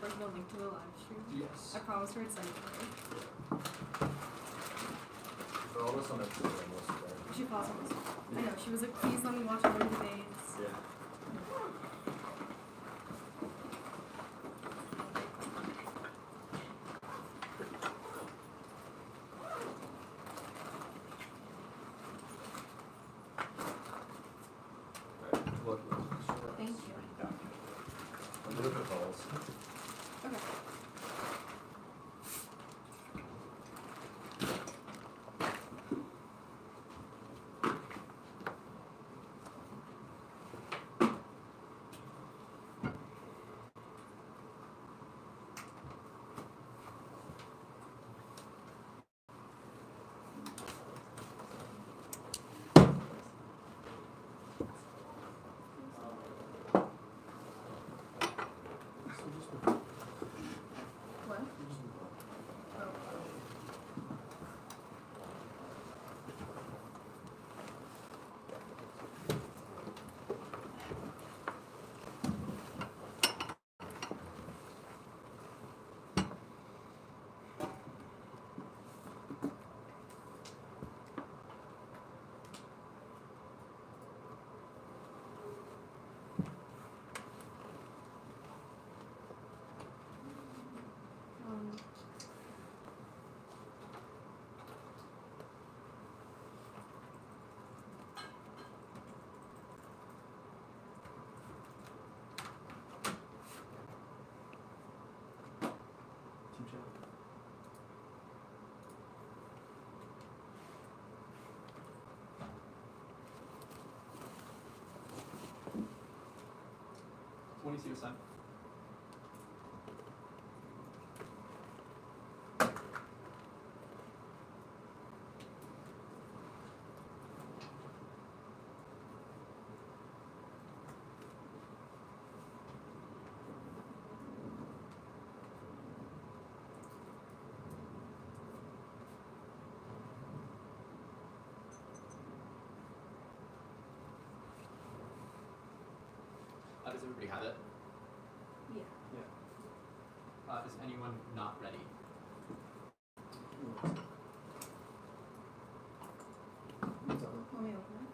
like the link to the live stream? Yes. I promised her I'd send it to her. For all of us on episode, I must have. She paused on this one. I know, she was like, please let me watch R&D debates. Yeah. Look. Thank you. I'm looking at balls. Okay. What? Oh. Um, Team chat. When you see your son. Does everybody have it? yeah. Is anyone not ready? Want me to open it?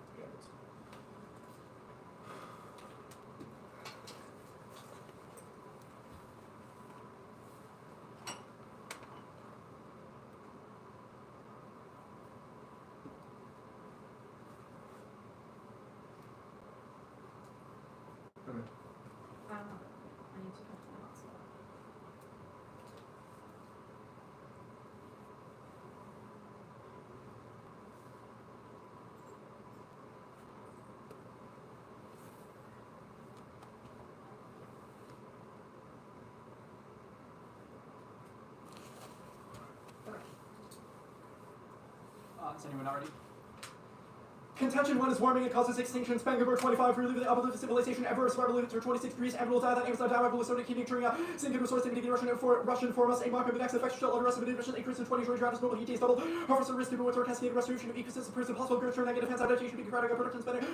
Okay. I don't have it. I need to touch my hotspot. Okay. Is anyone not ready? Contention 1 is warming. It causes extinction. Span over 25. Relieve the uplift of civilization. Ever aspire to through 26 degrees. And will die that aims not down. I will sodium keeping turning out. Sinking resource to mitigate Russian foremost. A market of next effects shall arrest of emission increase in 2020. Drought is global heat days double. Harvest of risk due to cascade restoration of ecosystem proves impossible. Growth turn negative hands adaptation. Big crowding production spending.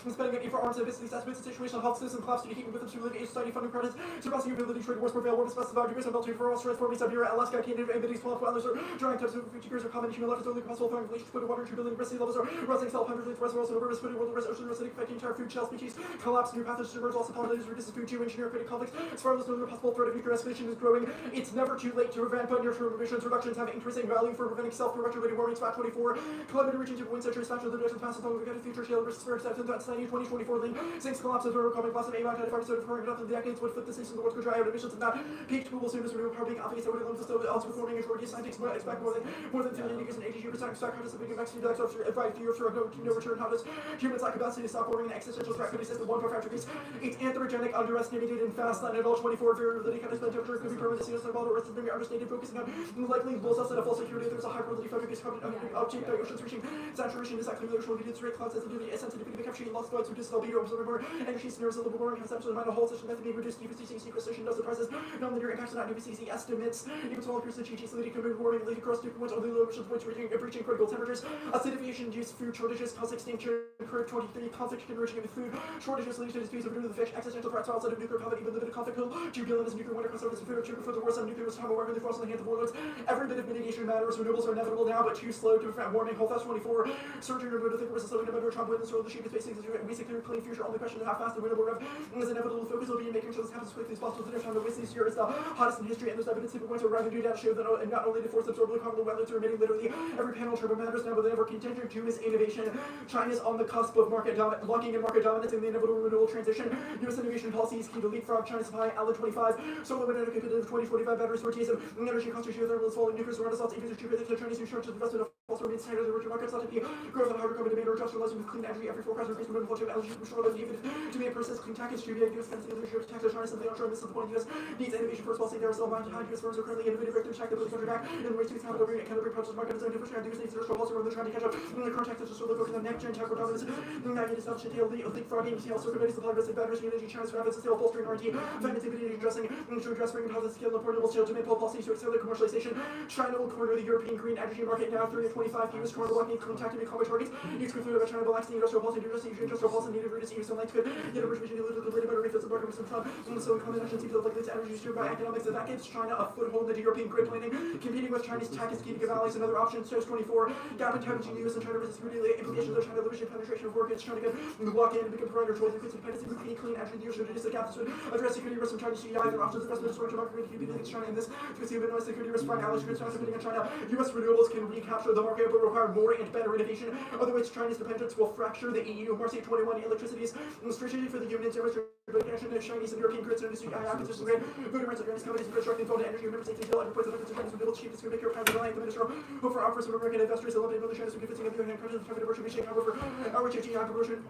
Spending in for arms and business assessments. Situational health system collapse due to heat with them to live society funding credits. Surpassing ability trade wars prevail. Warm specified degrees of melting for all stress forming Siberia, Alaska, Canada, and Middle East. Others are drawing times of 50 years of combination left is only possible. Throwing inflation, put water, 2 billion sea levels are rising. Self-hundreds with rest also rivers, putting world rest ocean acidic affecting entire food shell species. Collapse, new pathogens emerge. Also pollinators reduces food chain engineer creating conflicts. As far as the possible threat of nuclear escalation is growing, it's never too late to prevent, but near-term emissions reductions have increasing value for preventing self-directed warming. Spot 24, climate reaching 2.1 centuries faster than the past long ago. Future scale risks for acceptance. That's 2024 link. Sinks collapses were coming class of 85% of current enough in the decades would flip the system. The world's go dry out emissions and not peaked. We will soon as renewable power being obvious. That would allow us to also performing a short scientists expect more than 3 indicators and 82% stock how does the big vaccine deducts after 5 years for no return. How does humans lack capacity to stop warming an existential threat could be system 1 for factories? It's anthropogenic, underestimated, and fast. Not at all 24 variability kind of temperature could be permanent. The about the rest of being understated, focusing on likely low sense of full security. There's a high probability focus object by oceans reaching saturation is actually relational to rate cloud sensitivity, sensitivity to capturing lost lights, reduces albedo, absorbing more energy, scenarios of the warming conception of the whole system that being reduced. UVCC sequestration does the prices. Non-linear impacts are not UVCC estimates. Even small percentage GC leading to warming, leading across 2 points, only low emission points breaching critical temperatures. Acidification induced food shortages. shortages cause extinction. Curve 23, conflict converging with food shortages leading to disputes over the fish. Existential threats outside of nuclear conflict, even limited conflict will jubilant as nuclear winter conservatives and food for the worst on nuclear was time of work in the force in the hands of warlords. Every bit of mitigation matters. Renewables are inevitable now, but too slow to prevent warming. Whole 24 surgery removed. The versus living November. Trump wins. So the sheep is facing basically clean future. Only question is how fast the renewable rev is inevitable. Focus will be in making sure this happens as quickly as possible. The time to waste this year is the hottest in history, and there's evidence people points to arriving data show that not only the force absorb the carbon weather to emitting literally every panel turbo matters now, but than ever contender to is innovation. China's on the cusp of locking in market dominance in the inevitable renewable transition. U.S. innovation policy is key to leapfrog China's supply. Outlet 25, solar wind energy competitive 2045 battery storage and energy cost geothermal is falling. Nuclear surround assaults, increases cheaper than the Chinese insurance investment of also remains standard. The richer markets not to be growth of hydrocarbon demand or industrializing with clean energy. Every forecast increase renewable flow of energy from shore, even to be a persist clean tax is tribute. U.S. defense leadership tax China simply onshore. This is the point. U.S. needs innovation first policy. There are still behind U.S. firms are currently innovative breakthrough tech that will country back in the race to its capital and Canterbury approaches market design different. U.S. needs industrial policy where they're trying to catch up. In the current tech is really focused on next gen tech or dominance. United States leapfrogging TL circumventing supply risk batteries energy China's rabbits still bolstering R&D financing addressing to address bringing positive scale and portable scale to make policy to accelerate commercialization. China will corner the European green energy market now. 30-25 the U.S. corner blocking clean tech to make climate targets. It's concluded by China relaxing industrial policy to address industrial policy needed to reduce EU sunlight could yet a rich vision related better refits the market with some Trump. So combination seems like this energy steered by economics that gives China a foothold into European grid planning. Competing with Chinese tech is key to give allies another option. SOS 24 gap in time between U.S. and China versus implications of China leadership penetration of work. It's China to lock in and become provider choice. Increase dependency with clean energy. The should reduce the gap. This would address security risks from Chinese CEI. Their options investment in storage market competing with China in this to see minimize security risk from allies depending on China. U.S. renewables can recapture the market but require more and better innovation. Otherwise, China's dependence will fracture the EU. Marcy 21 electricity's strategy for the Union connection of Chinese and European grids and industry acquisition grade. Voting rights of Chinese companies and constructing phone to energy member states until reports of efforts of Chinese renewables cheap is going to make your private reliant the minister hope for offers from American investors eliminating other China's convincing of the hand countries targeted version machine. However, our HHE conversion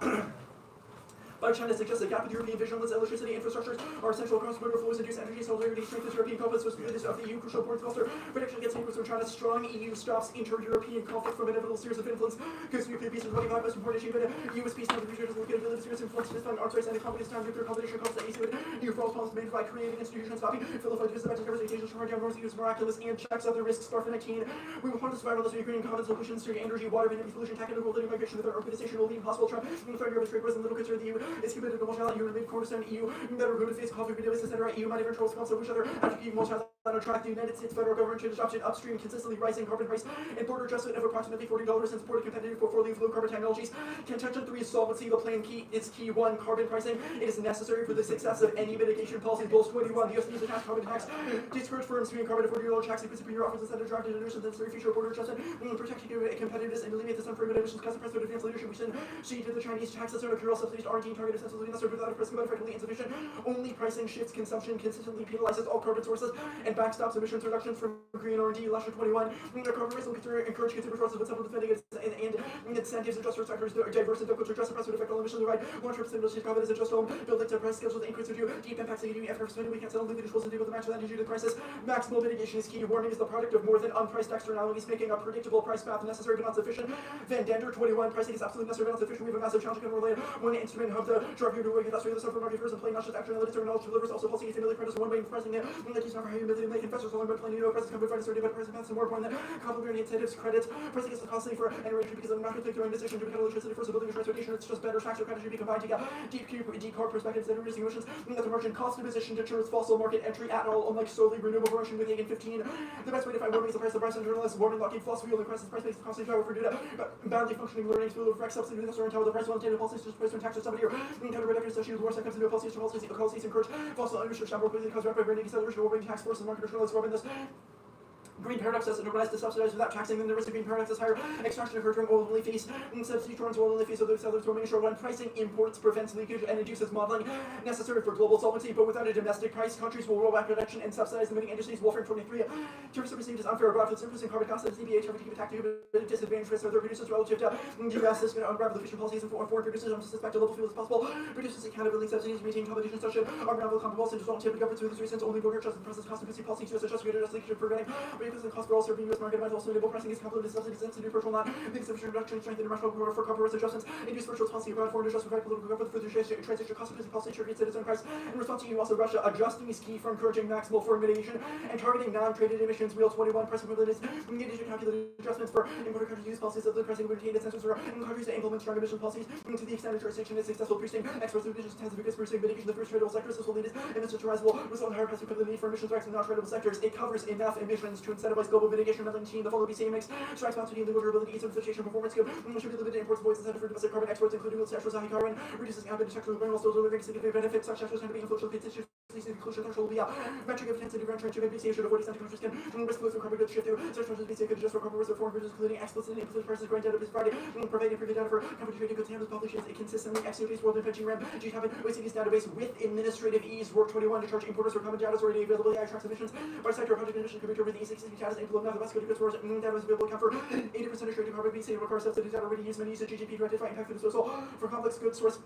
by China suggests a gap with European visionless electricity infrastructures are essential cross-border flows induce energy solidarity strengthens European confidence with the of the EU crucial points cluster. Prediction gets papers from China's strong EU stops inter-European conflict from inevitable series of influence. Because nuclear peace is 25 most important achievement. US peace now the future is located with serious influence to arms race and the company's time nuclear competition comes to AC with new false policies made by creating institutions stopping Philadelphia disadvantage representations from down north use miraculous and checks other risks for 19. We will harm the spiral of Ukrainian common solutions to energy, water, and energy pollution, technical living migration with our organization will be impossible. Trump in failure of trade was and little concern the EU is committed to multilateral EU remain cornerstone EU that are going to face conflict with US, etc. EU might even control response of each other after keeping multilateral track. The United States federal government should adopt an upstream consistently rising carbon price and border adjustment of approximately $40 and support a competitive portfolio of low carbon technologies. Contention 3 is solvency. The plan key is key 1 carbon pricing. It is necessary for the success of any mitigation policy. Goals 21 the US needs to pass carbon tax. Discourage firms paying carbon $40 tax increase superior offers instead of draft introductions necessary future border adjustment. Protecting competitiveness and eliminate the unfair emissions cost of president advanced leadership. We send to the Chinese tax system of pure subsidies R&D targeted sensitively necessary without a risk but effectively insufficient. Only pricing shifts consumption consistently penalizes all carbon sources and backstops emissions reductions from green R&D. Lasher 21 the carbon rates will encourage consumer choices but several defending and incentives adjust for sectors diverse and difficult to address the price of effect on emissions the right long-term stimulus confidence adjust home building to price schedules that increase due deep impacts that after spending we can't settle legal issues to deal with the match that due to the crisis. Maximal mitigation is key. Warming is the product of more than unpriced externalities making a predictable price path necessary but not sufficient. Van Dender 21 pricing is absolutely necessary but not sufficient. We have a massive challenge can relate one instrument of the drug you doing that's really the stuff from market first and playing not just actual analytics or knowledge delivers also policy family practice one way in pricing it that is not for how you make investors along but plenty of prices come with prices or but pricing paths and more important than complementary incentives credits. Pricing is costly for energy because I'm not going to take your own decision to become electricity first building a transportation. It's just better tax or credit should be combined to get deep decarb perspectives and reducing emissions. That the margin cost of position determines fossil market entry at all unlike solely renewable version with Hagen 15. The best way to find warming is the price of price and journalists warming locking philosophy only crisis price makes the costly power for data badly functioning learning full of wreck subsidy this or until the price of untainted policies just price when tax or somebody or counter reduction associated with war second new policies encourage fossil ownership shall work with cause rapid burning acceleration warming tax force and market journalists robbing this. Green paradox is urbanized to subsidize without taxing, then the risk of green paradox is higher. Extraction occurs during oil only phase. Subsidy towards oil only phase of the sellers warming shore when pricing imports prevents leakage and induces modeling necessary for global solvency, but without a domestic price, countries will roll back production and subsidize limiting industries. Wolfram 23. Tariffs are received as unfair abroad for surplus and carbon costs of CBH have to keep attacking disadvantage for their producers relative to US is going to unravel the fission policies and foreign producers to suspect a level field as possible. Producers accountability subsidies to maintain competition such unravel common policy just don't tip governments with this recent only voter trust and process cost of policy to adjust leakage preventing because the cost for all serving U.S. market demands also enable pricing is capital subsidies subsidy virtual not because of reduction strength in international power for cover risk adjustments induce virtual policy about foreign adjustment provide political government for the transition cost of policy creates its own price in response to also Russia adjusting is key for encouraging maximal foreign mitigation and targeting non-traded emissions. Wheel 21 price equivalent is needed to calculate adjustments for importer countries use policies of the pricing will retain incentives for countries to implement strong emission policies to the extent of jurisdiction is successful boosting experts of emissions tends to focus boosting mitigation the first tradable sectors. This will lead emissions to rise will result in higher price because of the need for emissions rights in non-tradable sectors. It covers enough emissions to incentivize global mitigation. Another team the following BCA mix strikes balance between legal durability, ease of inflation, performance scope should be limited imports avoids incentive for domestic carbon exports, including with sectors high carbon, reduces carbon detection while still delivering significant benefits. Such sectors tend to be influential petitions. The inclusion threshold will be a metric of intensity rent range of BCA should avoid extent countries can risk losing carbon goods shift through such countries BCA could adjust for carbon risk or foreign goods, including explicit and implicit prices growing data provided, providing improved data for company trading goods handles publications. It consistently executes world infringing RAM G7 OECD's database with administrative ease. Work 21 to charge importers for common data already available. AI tracks emissions by sector project emission can be determined with E60 data implement now the West Coast goods stores data is available account for 80% of trading carbon BCA requires subsidies data already used many use of GGP to identify impact for disposal for complex goods source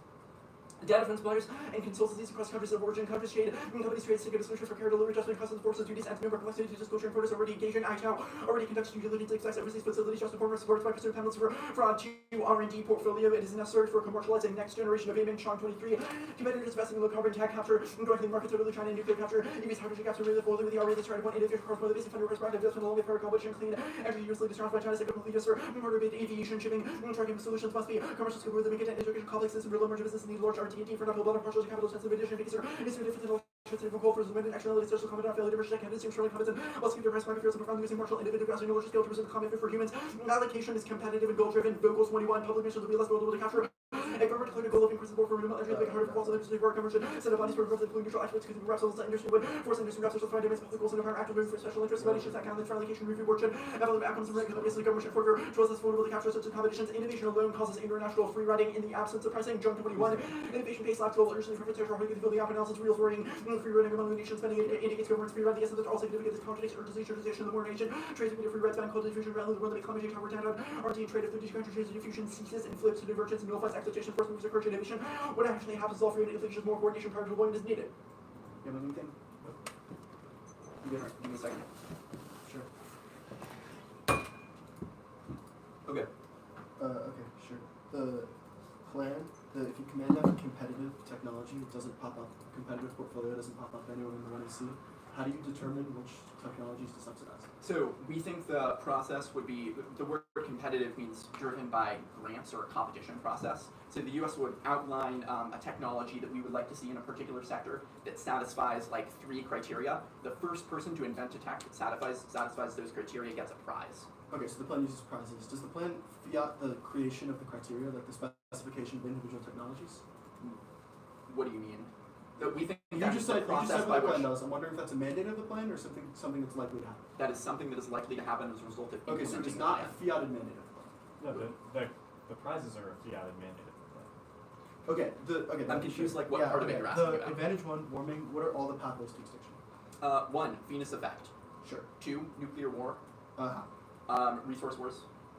data from suppliers and consultancies across countries of origin, countries trade, companies trade to get a solution for care delivery, adjustment, customs, forces, duties, and member complexity to disclosure importers already engaged in ITAO, already conducts due diligence, excise overseas facilities, just informers, supports by pursuing penalties for fraud to R&D portfolio. It is necessary for commercializing next generation of aiming Chong 23. Competitors investing in low carbon tech capture, going to the markets are really trying to nuclear capture, EVs hydrogen capture, really fully with the RE that's trying to point individual cars for the basic funding perspective, just along with power coalition, clean energy use leaders by China, second leaders for murder based aviation, shipping, tracking solutions must be commercial scope with the make it education complexes and real emerging business need large R&D for not partial capital intensive addition because it's different than electricity from coal for wind and externalities social common failure to reject candidates strongly comments and while keep their price market fears and profoundly using martial individual grasping knowledge scale to present common fit for humans. Allocation is competitive and goal driven. Vocals 21 public mission will be less valuable to capture. A government declared a goal of increasing support for renewable energy at the heart of quality of industry for our government set of bodies for growth and polluting neutral experts because the reps of industry would force industry reps to find demands public goals and empower active movement for special interests bodies should that count for allocation review board should evaluate outcomes and rate companies the government should further draws us vulnerable to capture such competitions. Innovation alone causes international free riding in the absence of pricing. Junk 21 innovation pace lacks global urgency for territorial harmony the gap analysis real rating free riding among the nations spending indicates governments free ride the essence of all significant this contradicts urgency of the more nation trade with free rides ban cold diffusion rather than the climate change over down RT and trade of 50 countries diffusion ceases and flips to divergence and nullifies exploitation force moves encourage innovation. What actually happens is all free and inflation more coordination prior to deployment is needed. You have anything? Give me a second. Sure. Okay. Okay, sure. The plan, if you command out competitive technology, it doesn't pop up. Competitive portfolio doesn't pop up anywhere in the 1AC. How do you determine which technologies to subsidize? So we think the process would be, the word competitive means driven by grants or a competition process. So the US would outline a technology that we would like to see in a particular sector that satisfies like 3 criteria. The first person to invent a tech that satisfies those criteria gets a prize. Okay, so the plan uses prizes. Does the plan fiat the creation of the criteria, like the specification of individual technologies? What do you mean? We think You that just is the said process what by the plan which does. I'm wondering if that's a mandate of the plan or something that's likely to happen. that is something that is likely to happen as a result of Okay, so implementing it's the not plan. a fiated mandate of the plan. No, the prizes are a fiated mandate of the plan. Okay, I'm confused, like, what part of it you're the asking about. advantage 1, warming, what are all the pathways to extinction? 1, Venus effect. Sure. 2, nuclear war. Resource wars.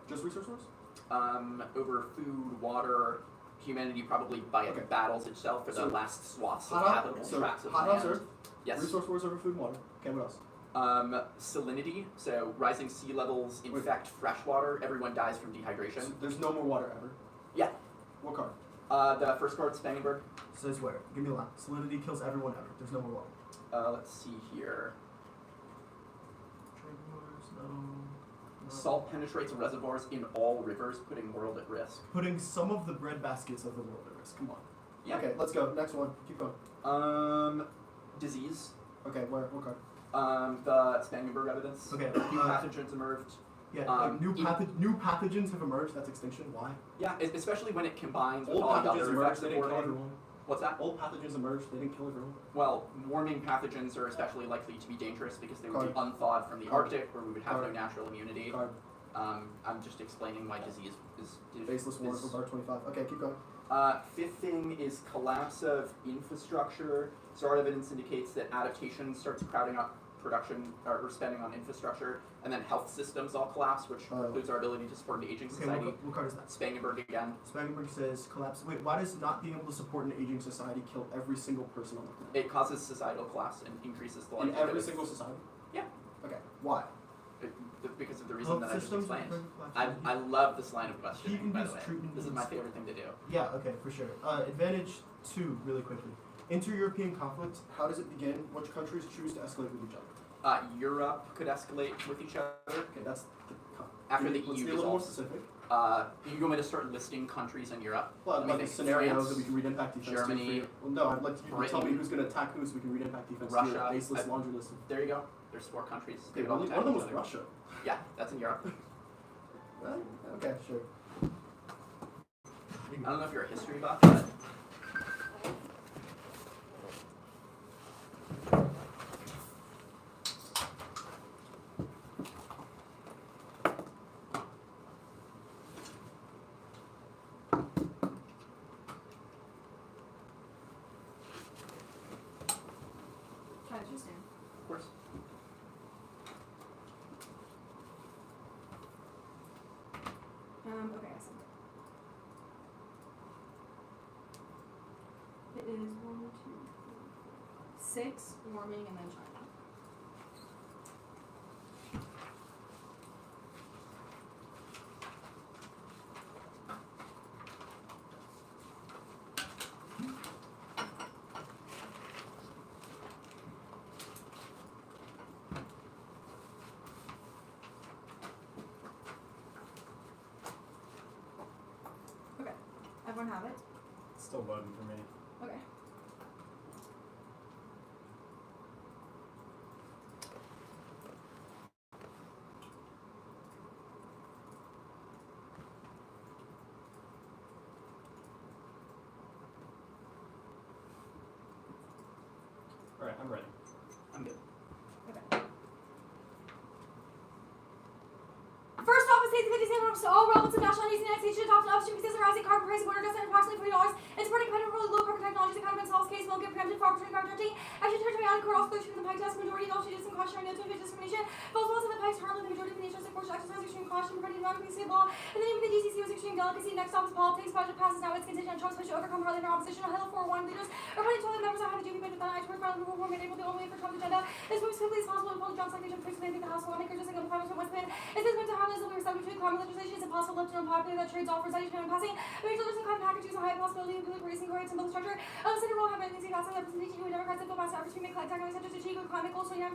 Just resource wars? Over food, water, humanity probably by Okay. battles itself for the So, last swaths of hot habitable so tracts of hot land. house Earth, Yes. resource wars over food and water. Okay, what else? Salinity, so rising sea levels infect fresh water. Everyone dies from dehydration. So there's no more water ever. Yeah. What card? The first card, Spangenberg. Says where? Give me a line. Salinity kills everyone ever. There's no more water. Let's see here. Trade wars, no. Salt penetrates reservoirs in all rivers, putting world at risk. Putting some of the bread baskets of the world at risk. Come on. Yeah. Okay, let's go. Next one. Keep going. Disease. Okay, where? What card? The Spangenberg evidence. Okay, New pathogens emerged. Yeah, new pathogens have emerged. That's extinction. Why? Yeah, especially when it combines with Old all the pathogens other emerged. effects They of didn't kill warming. everyone. What's that? Old pathogens emerged. They didn't kill everyone. Well, warming pathogens are especially likely to be dangerous because they would be Card. unthawed from the Card. Arctic, where we would have no Card. natural immunity. Card. I'm just explaining why disease is Faceless war for bar 25. Okay, keep going. Fifth thing is collapse of infrastructure. So our evidence indicates that adaptation starts crowding up production or spending on infrastructure, and then health systems all collapse, which precludes our ability to support an aging Okay, society. what card is that? Spangenberg again. Spangenberg says collapse. Wait, why does not being able to support an aging society kill every single person on the planet? It causes societal collapse and increases the In likelihood every of- single society? Yeah. Okay, why? because of the reason that I just systems explained. and private I platforms. love this line of questioning, by the Heat-induced way. treatment This is my needs- favorite thing to do. Yeah, okay, for sure. Advantage 2, really quickly. Inter-European conflict, how does it begin? Which countries choose to escalate with each other? Europe could escalate with each other. Okay, that's the After the let's EU be a little more dissolves. specific. You want me to start listing countries in Europe? Well, Let me like think. scenarios France, that we can read impact defense Germany, to. Well, no, I'd like you to tell me Britain, who's going to attack who so we can read impact defense Russia, to your baseless I- laundry list. There you go. There's 4 countries. Okay, They would all one attack of them each was other. Russia. Yeah, that's in Europe. Right? Okay, sure. I don't know if you're a history buff, but Try to understand. of course. Okay, I see. It is 1, 2, 3, 4, 6 warming and then China. Okay, everyone have it? It's still loading for me. Okay. Alright, I'm ready. I'm good. Okay. First off, it states that these so all relevant to national needs in the United States should adopt an upstream consistent rising carbon price border adjustment approximately $40 and supporting competitive low carbon technologies that kind of solves case will get preempted for opportunity carbon tracking. Actually, turn to reality court also through the pike test majority of all students in caution are no to discrimination. Both laws of the pike's harmless the majority of the nation's forced to exercise extreme caution regarding non-state law. And the name of the DCC was extreme delicacy. Next stop is politics. Budget passes now. It's contingent on Trump's push to overcome parliamentary opposition. A hill for one leaders. Everybody told the members on how to do but I toward parliament reform and able the only way for Trump's agenda is move as quickly as possible to pull Trump's like they jump fix the House lawmakers just like on the Congress from West Bend. It says meant to have this will be receptive to climate legislation. It's impossible left and unpopular that trades off residual and passing. I mean, there's some kind of packages a high possibility of producing rights and both structure. Senator will have anything passing representation with Democrats that feel massive opportunity to make technology such as achieve climate goals 29%.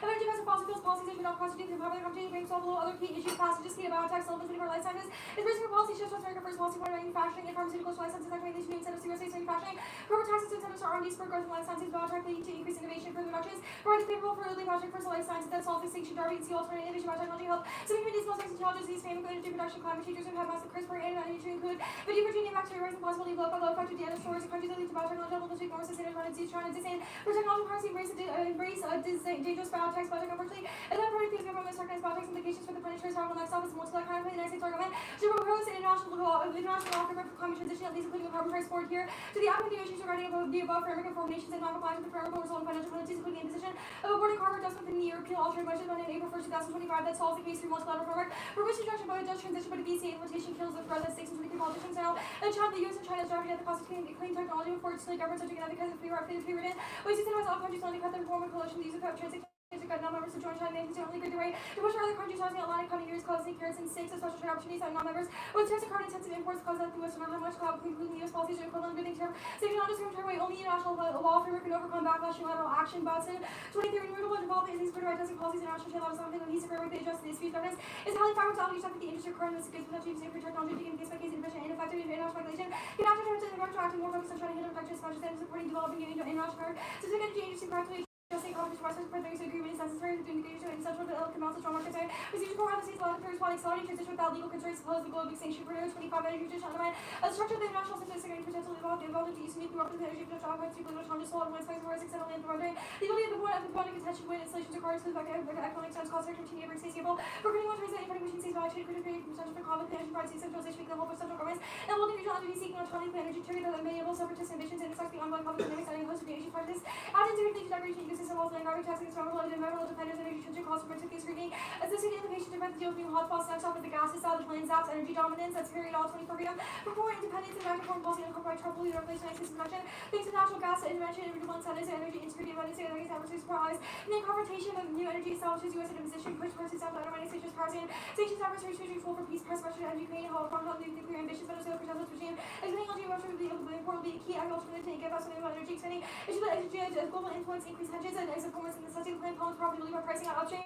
Energy passive fossil fuels policies that should not constitute the popular company brings solve below other key issues passages key about tax elements for life sciences. Is raising for policy shifts America first policy for manufacturing and pharmaceuticals life sciences recommendation new incentives to U.S. manufacturing. Corporate taxes to incentives for R&D for growth in life sciences biotech leading to increased innovation for reductions. Providing favorable for early project for life sciences that solve extinction darby and see alternate innovation biotechnology help. So we these most challenges these famous energy production climate changes and have massive CRISPR and energy to include video Virginia bacteria rising possibility of low factor data stores and countries that lead to biotechnology double district more sustainable and trying to disdain for technology policy embrace dangerous biotech unfortunately and then product these governments recognize biotech implications for the planetary survival next stop is multi-layer kind of the United States government to propose an international law framework for climate transition at least including a carbon price board here to the applicant negotiations regarding the above framework and foreign nations and non-compliance with the framework will result in financial penalties including the imposition of a board of carbon adjustment in the European alternate budget on April 1st 2025 that solves the case through multilateral framework for which instruction by a just transition but a VC implementation kills the threat that stakes and 23 politicians now and China, the US and China is driving at the cost of clean technology before it's government subject and because of free written. We see that all countries only cut their form of coalition the use of transit to cut non-members to join China and to only agree the right to push other countries on the Atlantic coming years causing carrots and stakes of special trade opportunities on non-members with terms of carbon intensive imports cause that the US will not have much clout including the US policies are equivalent good thing term saving not discriminatory way only international law framework can overcome backlash unilateral action Boston 23 renewable and developing these good right testing policies international trade laws something cohesive framework that addresses these few governance is highly favorable to stuff with the industry current with goods potentially using for technology taken case by case inefficient and effective international regulation can after time to the government acting more focused on trying to handle practice budgets and supporting developing international current specific energy agency practically Justin companies process for things agreement is necessary to indicate to central amounts of strong market time. Procedure for the states allowed to respond accelerating transition without legal constraints suppose the globe extinction for 25 energy transition undermine a structure of the international system is secondary potentially involved in the use of nuclear weapons energy for job rights people challenges solar and wind space for 6 and land providing the ability of the point of contention wind installations requires to the economic sense cost sector to neighboring states capable for creating one transit and machine states value to create potential for common energy prices centralization the whole of central governments and holding regional energy seeking autonomy energy trigger that may enable separatist ambitions and expect the ongoing public dynamics and host of the energy crisis adding to the integration ecosystem also and garbage tax against environmental defenders energy transition costs for particular screening associated implications of about the deal between hotspots. Next off is the gases side, the plan zaps, energy dominance. That's period all 24 freedom. Perform independence and active foreign policy and incorporate trouble leader replacement and system production. Thanks to natural gas intervention and renewable incentives and energy insecurity abundance and energy adversary supplies. And then confrontation with new energy establishes U.S. in a position push towards itself to undermine stations power stand. Sanctions adversaries choosing tool for peace, press Russia and Ukraine, how from nuclear ambitions, Venezuela, Brazil, regime. Explaining LG Russia will be important will be a key agricultural to give us something about energy expanding. Issue that global influence, increase hedges and exit performance in the necessity of plan Poland's profitability by pricing out upstream.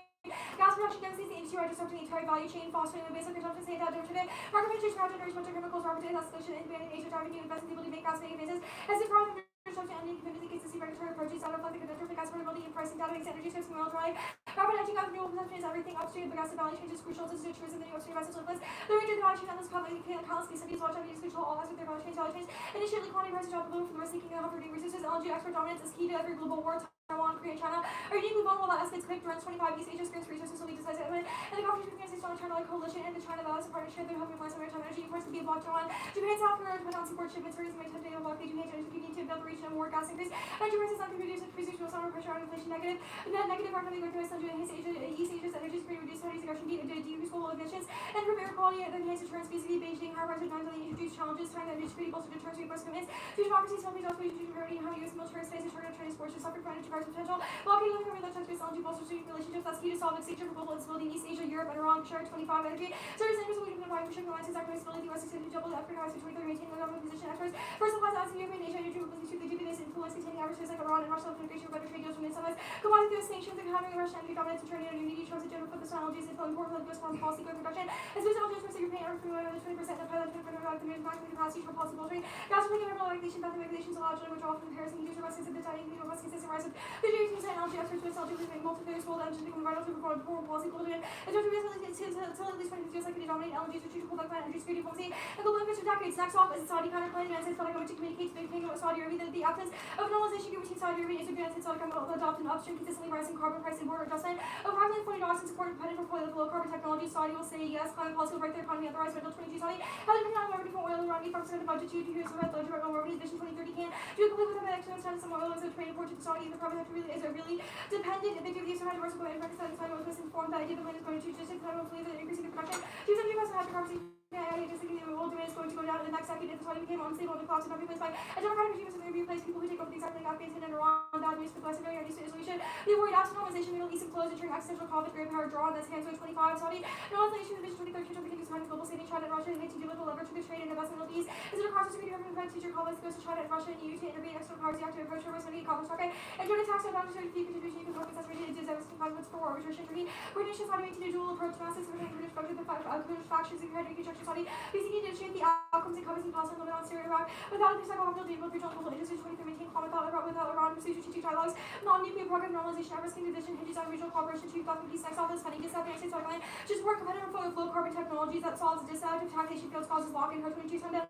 Gas production devastates the industry by disrupting the entire value chain, fostering the basic consumption state that today. Market penetration, power generation, petrochemicals, raw materials, escalation, and banning Asia, driving new investment people to make gas making advances. As the problem construction and independent consistency regulatory approaches out of like the conductor for gas portability and pricing data makes energy source oil drive. Rapid hedging of renewable consumption is everything upstream of the gas and value chain is crucial to ensure that the new upstream vessels influence. The range of the value chain on this public countless case studies watch out to control all aspects of their value chains. Initially, quantity prices drop below for the rest seeking the operating resources. LNG export dominance is key to every global war. Taiwan, Korea, and China are uniquely vulnerable that escalates quick runs 25 East Asia experience resources will be decisive. And the competition between the United China-like coalition and the China Alliance partnership, they're helping advance maritime energy imports to be a block Taiwan. Japan, South Korea, depend on seaport shipments for reasons may tempt to block the Japan to continue to build the region of more gas increase. Energy prices not reduced, reduce summer pressure on inflation negative. Negative are coming to East Asia's energy security, reduce Chinese aggression, decrease global emissions, and improve air quality, and enhance deterrence vis-a-vis Beijing. Higher prices of introduce challenges, tying energy security goals to deterrence reinforce commitments. Two democracies, Philippines, also to parity, how U.S. military space and target Chinese forces suffer from energy price potential. Blocking living over the country's LNG bolster strategic relationships. That's key to solve extinction for global instability in East Asia, Europe, and Iran. Share 25 energy. Service centers will be provided for shipping alliances, economic stability, the U.S. extended double the African alliance for 23, maintaining the government position experts. First supplies as in Europe and Asia, energy will be the deepest influence containing adversaries like Iran and Russia, integration with other trade deals from incentives. Combined with U.S. sanctions and countering Russian energy dominance and turning energy needs towards the general focus on LNGs and important for the U.S. foreign policy growth reduction. As we saw, just European average for more than 20% of pilot 20% of the maximum capacity for policy bolstering. Gas for the regulation, that the regulations allow general withdrawal from comparison users of the dining the robust consistent rise of 58% LNG experts with LNG will make multi-phase role engines become vital to perform foreign policy building. And to at least 20 years like the dominate LNG strategic hold like energy security policy and global influence for decades. Next off is the Saudi counterplan. The United States felt like to communicate to the Kingdom of Saudi Arabia that the absence of normalization between Saudi Arabia and the United States will adopt an upstream consistently rising carbon price and border adjustment of approximately $40 in support of competitive portfolio of low carbon technology. Saudi will say yes, climate policy will break their economy otherwise by 22 Saudi. Has been on revenue for oil around 85% of the budget due to use of red low direct oil revenue vision 2030 can do complete with that extra extent some oil is a trade import to Saudi. The carbon sector really is a really dependent and big use of hydrogen by manufacturers that was misinformed that idea the plan is going to just hopefully the increasing the production. 270% hydrocarbons. I just think the oil demand is going to go down in the next decade if the Saudi became unstable and the clouds are not replaced by a democratic regime so they replace people who take over the exact like Afghanistan and Iran. Bad news for the Western area, news to isolation. The worried absent normalization, Middle East and close entering existential conflict, great power draw on this hands 25 Saudi. Normalization of Vision 2030 will continue to global standing China and Russia and to deal with the leverage for the trade and investment in the East. Is it across the security government event future conflicts goes to China and Russia and EU to intervene external powers the active approach to risk conflict target and joint attacks on boundaries to fee contribution you can focus as related to disaster conflicts for war restriction Turkey. Coordination Saudi maintain a dual approach to massive supporting British budget the British factions and creating reconstruction Saudi. BCE to shape the outcomes and covers and costs and limit on Syria Iraq without a percent of deal with regional global industries 23 maintain comment without Iran pursue strategic dialogues non-nuclear program normalization risking division hinges on regional cooperation to thought peace next office funding discount the United States pipeline just more competitive flow of low carbon technologies that solves disadvantage taxation fields causes lock-in her 22 ton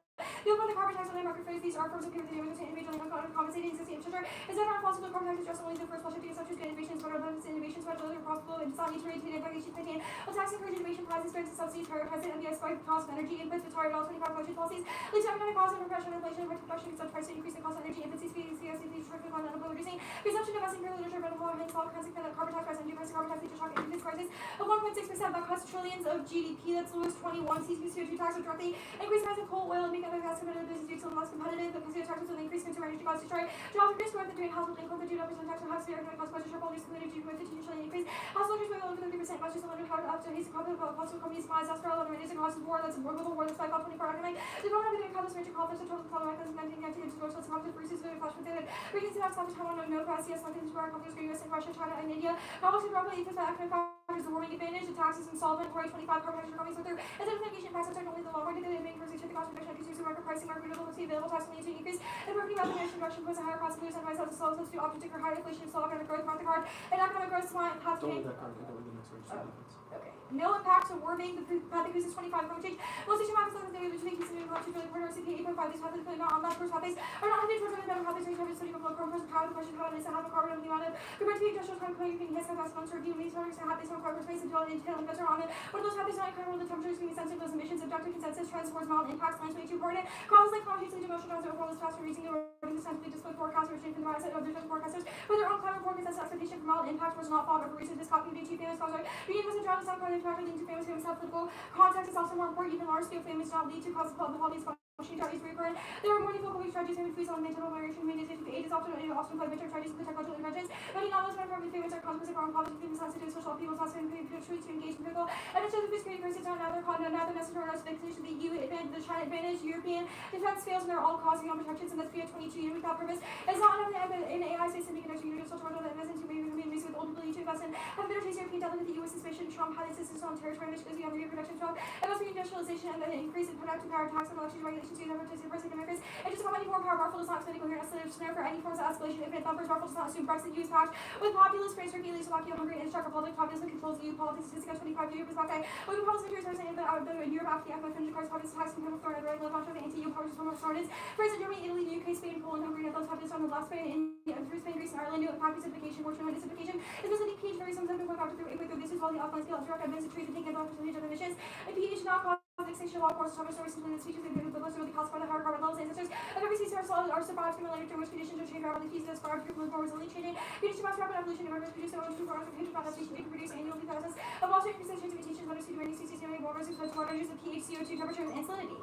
the open the carbon tax on the market phrase these are firms appear with the image and individual compensating existing infrastructure is that not possible carbon tax is just only the first project because such as good innovations but abundance innovations but other possible and does not need to maintain investigation contain while tax encourage innovation prizes strengths and subsidies prioritize MBS by cost of energy inputs with target all 25 budget policies leads to economic cost and repression inflation and production because price increase in cost of energy inputs CSP traffic on unemployment reducing consumption investing for literature but all hence all consequent that carbon tax rise energy price carbon tax feature shock inputs prices of 1.6% that costs trillions of GDP that's lowest 21 CO2 tax will directly increase price of coal oil and make other gas competitive business due to less competitive but consider taxes will increase consumer energy costs destroy jobs and risk growth and doing household income that do not percent tax on house economic cost budget sharp holders committed to 15 trillion increase household income over 30% budget so under how to up to haste profit possible companies buys Australia and reducing costs of war that's a global war that's like all 24 economic the government of the economist major conflicts of total color records and managing into social conflict versus the flash with it regions and outside of Taiwan no cross yes like into our conflicts for US and Russia China and India conflicts probably because the economic factors the warming advantage the taxes insolvent or 25 carbon tax companies with their and then mitigation taxes are only the long run to the main first to the cost reduction of consumer market pricing market renewability available tax only to increase and revenue revenue reduction puts a higher cost of goods and rise out to slow to opportunity for higher inflation slow economic growth market card and economic growth smart path Don't leave that card, go with the next one. Okay. No impact to warming. The path increases 25 climate change. Most extreme markets like the which may consider much really quarter CP 8.5. These pathways really not on that first pathways are not headed towards really better pathways. We're study of low carbon person power. The question how it is to have a carbon on the amount of compared to the industrial time cleaning you can hit gas months or dealing these products to have this on carbon space until it entail investor on it. One of those pathways not current the temperature is being sensitive those emissions objective consensus trends towards mild impacts line 22 important. Causes like climate change emotional trends overall is faster reaching the wording essentially disclosed forecasters from the mindset of different forecasters. But their own climate forecast expectation for mild impact was not followed for reason this copy due to famous causes. Being was a not just not directly linked to families, families have political context is also more important. Even large scale families do not lead to cause of public policy strategies reoccurred. There are more focal strategies and foods on mental moderation. Management aid is often applied midterm strategies with technological interventions. Many novels from family favorites are consequences of wrong policy, famous sensitive social upheavals, also including truth to engage in critical. And it's the food security crisis on another continent, another necessary justification. The EU advantage, the China advantage, European defense fails, and they're all causing on protections. And that's via 22 years without purpose. It's not enough in AI, say semiconductor, universal total that investment to maybe with old ability to invest in. Have a better taste European dealt with the US suspicion. Trump had insistence on territory, which goes beyond the reproduction of Trump. It must be industrialization and the increase in productive power tax and elections regulations to the Americans. It just how many more power Marvel does not expect coherent scenario for any forms of escalation. Infinite numbers, Marvel does not assume Brexit US pact with populist France, Turkey, Slovakia, Hungary, and Czech Republic. Populism controls EU politics. Statistics 25 Europe is back. When policy countries are saying that in Europe after the FMF finished cars, populist tax and criminal threat and red left the anti-EU powers from started. France and Germany, Italy, UK, Spain, Poland, Hungary, and those populist on the left, Spain, India, through Spain, Greece, and Ireland. New impact pacification, fortune, and dissification. Is this a pH very some 7.5 to 3.8 this is all the offline scale of direct evidence to treat and take about percentage of emissions. A pH not cause extinction of all courses, topics, stories, simply the speeches, and the books are the calcified the hard carbon levels, ancestors of every species are solid are survived from later which conditions are changed rapidly fees as far as more resilient changing. Conditions must rapid evolution of members produce their own true products of huge adaptation to produce annually thousands of water increases mutations under sea many species many waters and water use of pH, CO2, temperature, and salinity.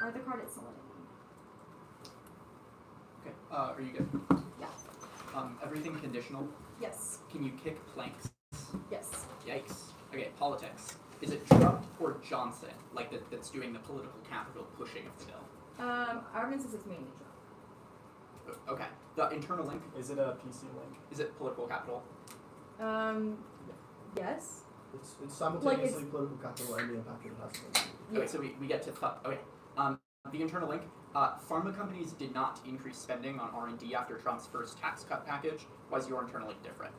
Or the carded salinity. Okay, are you good? Yeah. Everything conditional. Yes. Can you kick planks? Yes. Yikes. Okay, politics. Is it Trump or Johnson, like that's doing the political capital pushing of the bill? Argument says it's mainly Trump. Okay. The internal link, Is it a PC link? is it political capital? Yes. It's simultaneously political capital and the impact it has on the Okay, so we get to okay. The internal link. Pharma companies did not increase spending on R&D after Trump's first tax cut package. Why is your internal link different?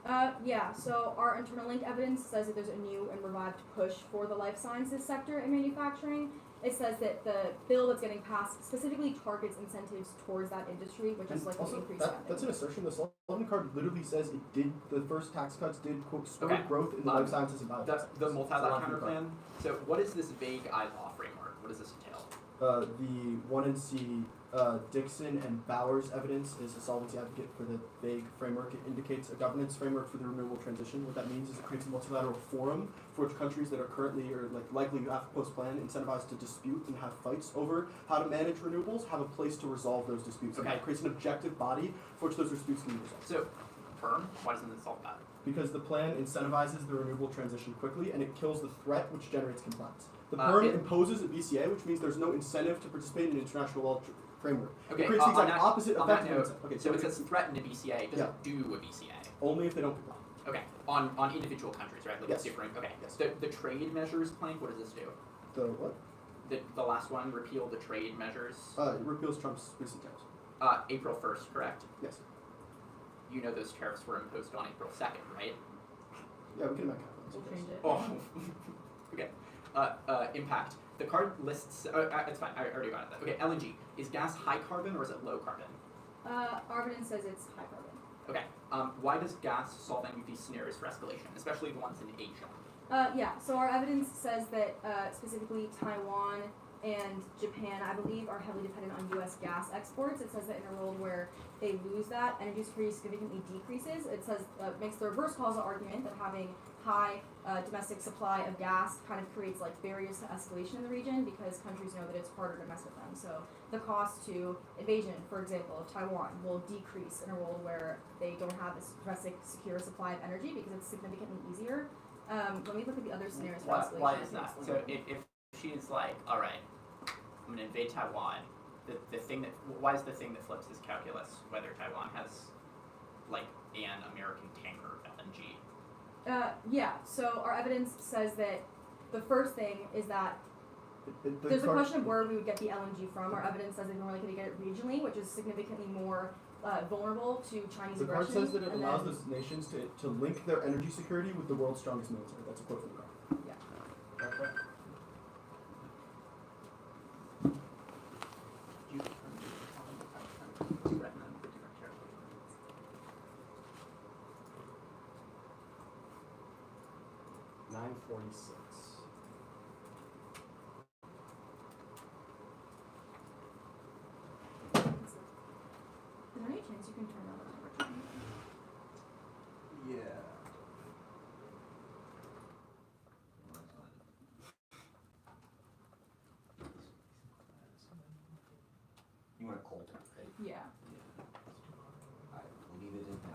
Yeah, so our internal link evidence says that there's a new and revived push for the life sciences sector in manufacturing. It says that the bill that's getting passed specifically targets incentives towards that industry, which is like an increased spending. That's an assertion. The Sullivan card literally says it did, the first tax cuts did, quote, spur Okay. growth in the life sciences and biotech. The multi-lateral Sullivan card. counterplan. So what is this vague I-law framework? What does this entail? The 1 and C Dixon and Bowers evidence is a solvency advocate for the vague framework. It indicates a governance framework for the renewable transition. What that means is it creates a multilateral forum for which countries that are currently or likely to have post-plan incentivized to dispute and have fights over how to manage renewables have a place to resolve those disputes. Okay. And it creates an objective body for which those disputes can be resolved. So, PERM, why doesn't it solve that? Because the plan incentivizes the renewable transition quickly and it kills the threat which generates compliance. The Uh, PERM it- imposes a VCA, which means there's no incentive to participate in international law framework. Okay, It creates the on exact that- opposite on effect that of note, incentive. Okay, so it it's says threaten a VCA, it doesn't do a VCA. only if they don't comply. Okay, on individual countries, right? Like Yes. different. Okay. Yes. The trade measures plank. What does this do? The what? The last one, repeal the trade measures. It repeals Trump's recent tariffs. April 1st, correct? Yes. You know those tariffs were imposed on April 2nd, right? Yeah, we can make We'll change it. Oh. Okay. Impact. The card lists. It's fine. I already got it. Okay. LNG. Is gas high carbon or is it low carbon? Our evidence says it's high carbon. Okay. Why does gas solve any of these scenarios for escalation, especially the ones in Asia? Yeah, so our evidence says that specifically Taiwan and Japan, I believe, are heavily dependent on U.S. gas exports. It says that in a world where they lose that, energy security significantly decreases. It says makes the reverse causal argument that having high domestic supply of gas kind of creates like barriers to escalation in the region because countries know that it's harder to mess with them. So the cost to invasion, for example, of Taiwan will decrease in a world where they don't have this domestic secure supply of energy because it's significantly easier. Let me look at the other scenarios for escalation. Why is that? So if she's like, all right, I'm gonna invade Taiwan, the thing that why is the thing that flips is calculus whether Taiwan has like an American tanker of LNG. Yeah, so our evidence says that the first thing is that The there's a question of where we would get the LNG from. Our evidence says that we're likely to get it regionally, which is significantly more vulnerable to Chinese The card aggression. says that it and allows then- those nations to link their energy security with the world's strongest military. That's a quote from the card. Yeah. Okay. $9.46. Is there any chance you can turn on the temperature? Yeah. Yeah. I leave it in that.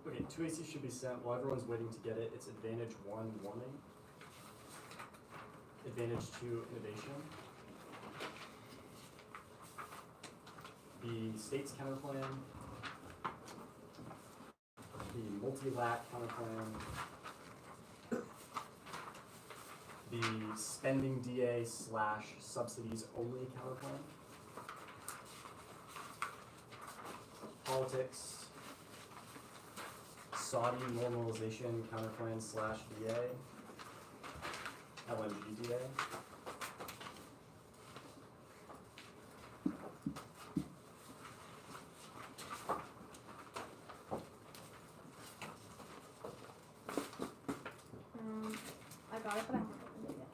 Okay, 2AC should be sent while everyone's waiting to get it. It's advantage 1 warming, advantage 2 innovation, the state's counterplan, the multi-lat counterplan, the spending DA / subsidies only counterplan, politics, Saudi normalization counterplan / DA, LNG DA, I got it, but I haven't opened it yet.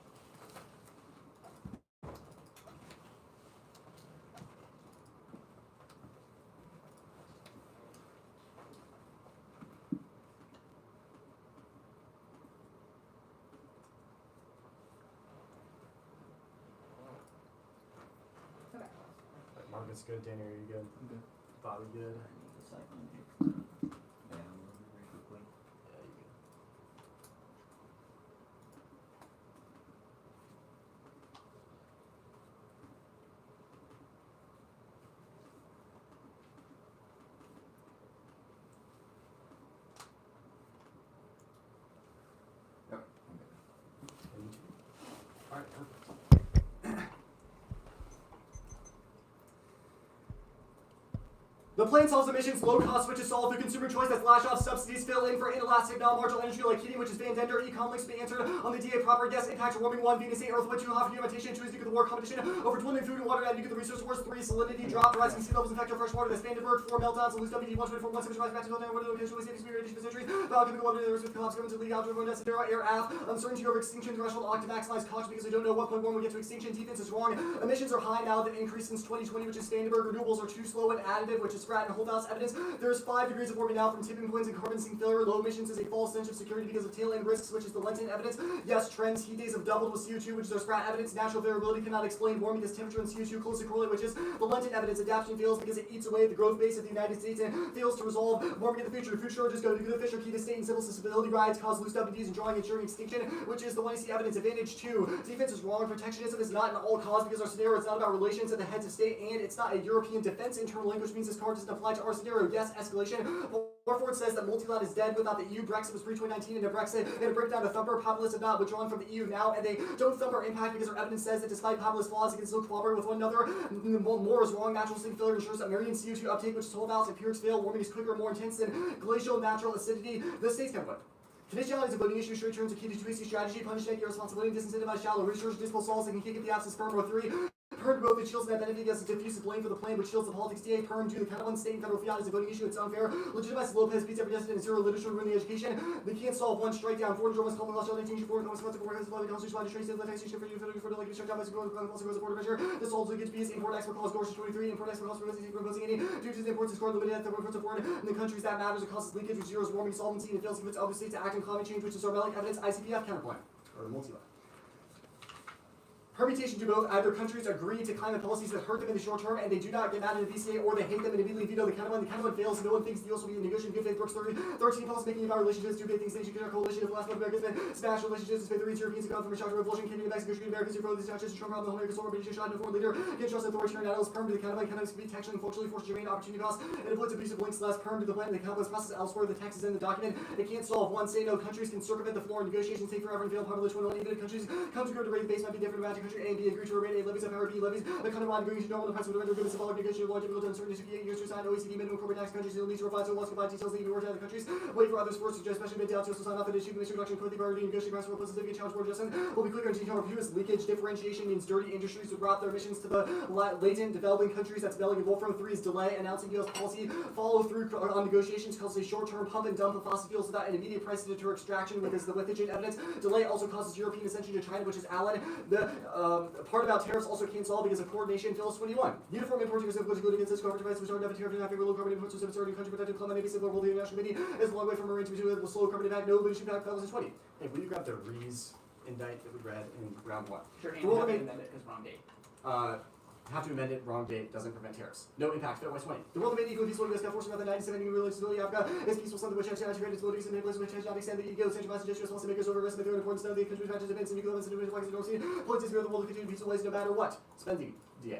Okay. Margaret's good, Danny, are you good? I'm good. Bobby good? I need the cycling here. Down very quickly. Yeah, you good. Yep, I'm good. And you too. Alright, perfect. The plan solves emissions, low cost switches solve through consumer choice that slash off subsidies fill in for inelastic, non-marginal energy like heating, which is Van Dender, econ links to be answered on the DA proper. Yes, impact warming 1, Venus 8, Earth 1, 2, hot humanitarian 2 is nuclear war competition over dwindling food and water and nuclear resource wars 3, salinity drop, rising sea levels, infected fresh water, the Spandenberg 4, meltdowns, loose WD 124, 1 temperature rise back to the water, location, safety, spirit, radiation, centuries, biochemical weapons, the risk with collapse, government to lead out to everyone, zero, air, af, uncertainty over extinction threshold, ought to maximize caution because we don't know what point 1 will get to extinction, defense is wrong, emissions are high now, that increased since 2020, which is Spandenberg, renewables are too slow and additive, which is Spratt and Holthouse evidence. There's 5 degrees of warming now from tipping points and carbon sink failure. Low emissions is a false sense of security because of tail end risks, which is the Lenten evidence. Yes, trends, heat days have doubled with CO2, which is our Spratt evidence. Natural variability cannot explain warming because temperature and CO2 closely correlate, which is the Lenten evidence. Adaptation fails because it eats away the growth base of the United States and fails to resolve warming in the future. Food shortages go to the fish or key to state and civil susceptibility rides, cause loose WDs and drawing ensuring extinction, which is the 1AC evidence. Advantage 2. Defense is wrong. Protectionism is not an all cause because our scenario is not about relations at the heads of state and it's not a European defense internal language means this card doesn't apply to our scenario. Yes, escalation. Warford says that multilat is dead without the EU. Brexit was pre-2019 and a Brexit and a breakdown of Thumper. Populists have not withdrawn from the EU now and they don't thump our impact because our evidence says that despite populist flaws, they can still cooperate with one another. More is wrong. Natural sink failure ensures that Marian CO2 uptake, which is told out, empirics fail. Warming is quicker and more intense than glacial natural acidity. The state's can put. Conditionality is a voting issue. Straight terms are key to 2AC strategy. Punish net irresponsibility. Disincentivize shallow research. Dismal souls that can kick at the absence sperm or 3. Perm both the shields and that benefit against diffuse blame for the plan, which shields the politics DA. Perm due to the kind of one state and federal fiat is a voting issue. It's unfair. Legitimizes Lopez beats every dissident and zero literature ruin the education. They can't solve one strike down. Foreign journalists calling lost 1984 consequence of war has blood constitutional administration the taxation for you for the like shut down by secure also goes a border measure. This also gets be import export cost Gorsuch 23 import export cost proposing any due to the imports score limited at the imports of foreign in the countries that matters. It causes leakage which zeros warming solvency and fails to convince other states to act on climate change, which is our evidence. ICPF counterpoint or multi-lat. Permutation do both. Either countries agree to climate policies that hurt them in the short term and they do not get mad at the VCA, or they hate them and immediately veto the counterplan. The counterplan fails and no one thinks the deals will be negotiated in good faith. Brooks 13 policy making about relationships, do big things, they should get our coalition. If the last one Americans been smashed relationships, the Europeans have gone from a shock to revolution, Canadian Mexico, Americans who further these actions, Trump around the Hungary, Consortium, British shot, no foreign leader, get trust authoritarian adults, perm to the counterplan, cannabis can be textually and culturally forced germane opportunity costs, and avoids abusive links, less perm to the plan, the counterplan's process elsewhere, the text is in the document. It can't solve one, say no, countries can circumvent the floor, negotiations take forever and fail, popular 21, even if countries come to go to rate base might be different, magic country A and B agree to remain A levies of power B levies. The Counterplan agreeing to nominal price would render agreements involving negotiation of law difficult and uncertainty to 8 years to sign OECD minimum corporate tax countries will need to revise their laws to provide details that even work in other countries. Wait for others first, suggest especially mid down to sign off and issue commission reduction code the already negotiating price for a specific challenge board adjustment will be quicker and detailed review as leakage differentiation means dirty industries would route their emissions to the latent developing countries that's developing Wolfram 3's delay announcing US policy follow through on negotiations causes a short-term pump and dump of fossil fuels without an immediate price to deter extraction with the Refutation evidence. Delay also causes European ascension to China, which is Allen. The part about tariffs also can't solve because of coordination. Phyllis 21. Uniform importing is difficult to go against this carbon price, which are never tariff and low carbon imports, which are country protected climate, maybe civil world international committee is a long way from marine to do with slow carbon impact, no leadership impact, that was in 20. Hey, will you grab the Rees indite that we read in round 1? Sure, and Rule have to debate- amend it because wrong date. Have to amend it, wrong date, doesn't prevent tariffs. No impact, Fairwest 20. The world of equal peaceful U.S. got forced about the 1970 related stability Africa is peaceful something which has integrated stability in places which has not extended the ego, central mass gesture, response to makers over risk, but the importance of the country's matches events and nuclear events and flags and North Sea. Points is the world will continue peaceful ways no matter what. Spending, DA.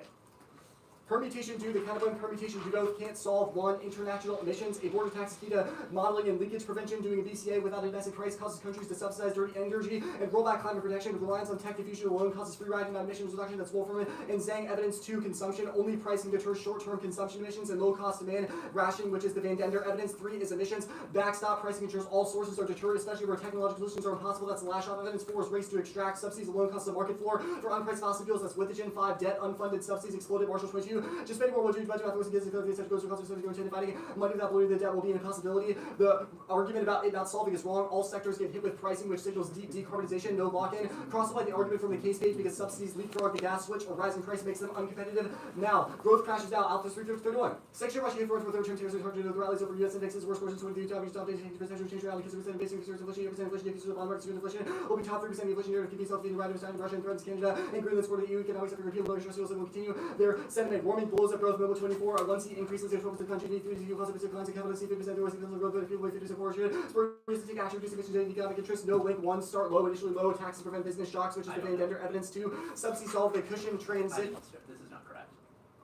Permutation due, the Counterplan permutation do both can't solve one, international emissions, a border tax is key to modeling and leakage prevention, doing a VCA without a domestic price causes countries to subsidize dirty energy and roll back climate protection, reliance on tech diffusion alone causes free riding on emissions reduction, that's Wolfram and Zhang evidence to consumption, only pricing deters short-term consumption emissions and low-cost demand rationing, which is the Van Dender evidence. 3 is emissions, backstop pricing ensures all sources are deterred, especially where technological solutions are impossible, that's the last shot evidence. 4 is race to extract, subsidies alone causes the market floor for unpriced fossil fuels, that's Refutation. 5, debt, unfunded subsidies exploded, Marshall 22, just spending more budget mathematics against the such goes for costs of fighting money without bloating the debt will be an impossibility. The argument about it not solving is wrong. All sectors get hit with pricing, which signals deep decarbonization, no lock-in. Cross-apply the argument from the case page because subsidies leapfrog the gas switch or rising price makes them uncompetitive. Now, growth crashes out. Alpha 331. Section Russia for third term terrorism hard to know the rallies over U.S. indexes. Worst course in 23 top top percentage change around because of basic concerns inflation, 8% inflation, deficit of bond market, inflation will be top 3% inflation here to keep itself being right of time. Russia and threatens Canada and Greenland's for the EU economics after repeal low interest rates will continue. Their sentiment warming blows up growth. Mobile 24. A 1C increases their focus to the country. 3 positive declines in capital. 50% the worst of growth, but people wait 50% for shit. Spurs to take action, reduce emissions and economic interest. No link. 1 start low, initially low. Taxes prevent business shocks, which is the Van Dender evidence. 2 subsidy solve the cushion transit. This is not correct.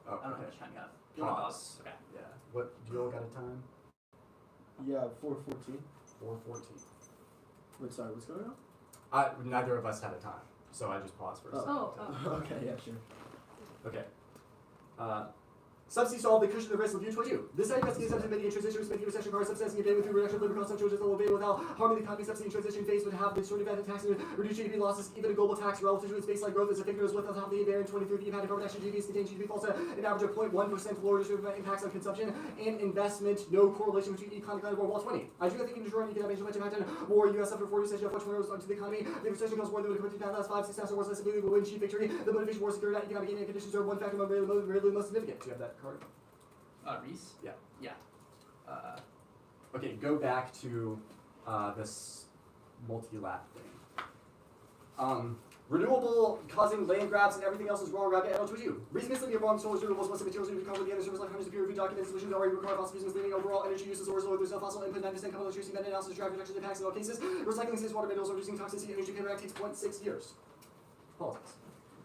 Oh, I don't know how okay. much time you have. You want to Pause. Okay. Yeah. What, do you all got a time? Yeah, 414. 4:14. Wait, sorry, what's going on? Neither of us had a time, so I just paused for a second. Okay, yeah, sure. Okay. Subsidy solve the cushion the risk of view 22. This side investigates subsidy mitigating transition, respecting recession cars, subsidizing a with through reduction of labor costs, which will obey without harming the economy. Subsidy and transition phase would have the short event tax and reduce GDP losses. Even a global tax relative to its baseline growth is a figure as with on top of the bear in 2030. Impact of carbon action GDP is contained GDP falls at an average of 0.1% lower distributed impacts on consumption and investment. No correlation between economic and war. Wall 20. I do think in Detroit economic impact on war. U.S. after 40 recession of 20 onto the economy. The recession costs more than the country 5, 6,000 wars less ability to win chief victory. The motivation war security economic gain and conditions are one factor among rarely most significant. Do you have that card? Reese? Yeah. Yeah. Okay, go back to this multi-lap thing. Renewable causing land grabs and everything else is wrong. Rabbit arrow to you. Reason is that the wrong source renewables must have materials to become with the other service like hundreds of peer reviewed documents. Solutions already require fossil fuels leading overall energy uses or there's no fossil input 9% common electricity method analysis drive reduction impacts in all cases. Recycling says water minerals reducing toxicity energy counteract takes 0.6 years. Politics.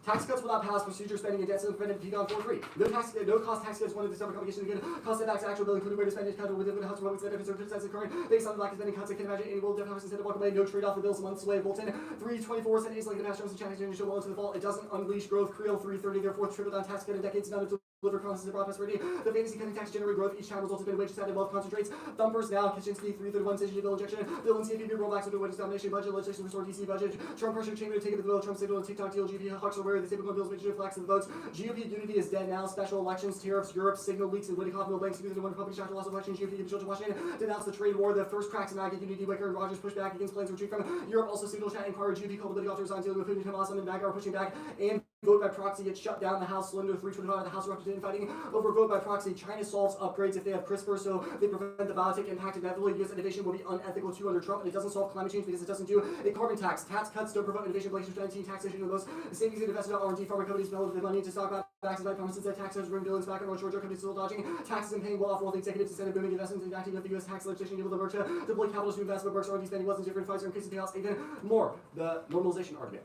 Tax cuts will not pass procedure spending and debt ceiling prevented P-Gon 4-3. No cost tax cuts one of the summer complications again. Cost of tax actual bill including where to spend it counter with the house robotics that if criticizing current based on the lack of spending cuts I can imagine any world deficit instead of walk away, no trade off the bills months away. Bolton 324 cent is like the past terms and China's going to show well into the fall. It doesn't unleash growth. Creel 330 therefore triple down tax cut in decades not to deliver promises of broad prosperity. The fantasy cutting tax generate growth each time resulted in wages added wealth concentrates. Thumpers now Kaczynski 331 decision bill injection. Bill and CFP rollbacks into wages domination budget legislation restore DC budget. Trump pressure chamber to take it to the bill. Trump signal and TikTok deal. GP Hawks are where the typical bills make flax and votes. GOP unity is dead now. Special elections, tariffs, Europe, signal leaks, and Whitcock, no banks, either one Republican shot loss of election. GOP in Georgia, Washington denounced the trade war. The first cracks in MAGA unity. Wicker and Rogers push back against plans to retreat from Europe. Also signal chat inquiry. GOP called the Whitcock to resign dealing with Putin. Hamas and MAGA are pushing back and vote by proxy gets shut down. The House Slender 325. The House erupted in fighting over vote by proxy. China solves upgrades if they have CRISPR, so they prevent the biotech impact inevitably. U.S. innovation will be unethical too under Trump, and it doesn't solve climate change because it doesn't do a carbon tax. Tax cuts don't promote innovation. Blake 2019 taxation of the most savings and investment on R&D pharma companies develop the money to stock backs and promises that taxes bring billions back on North Georgia companies still dodging taxes and paying well off wealthy executives instead of booming investments and acting with the U.S. tax legislation able to merge to deploy capital to invest, but Merck's R&D spending wasn't different. Pfizer increasing payouts even more. The normalization argument.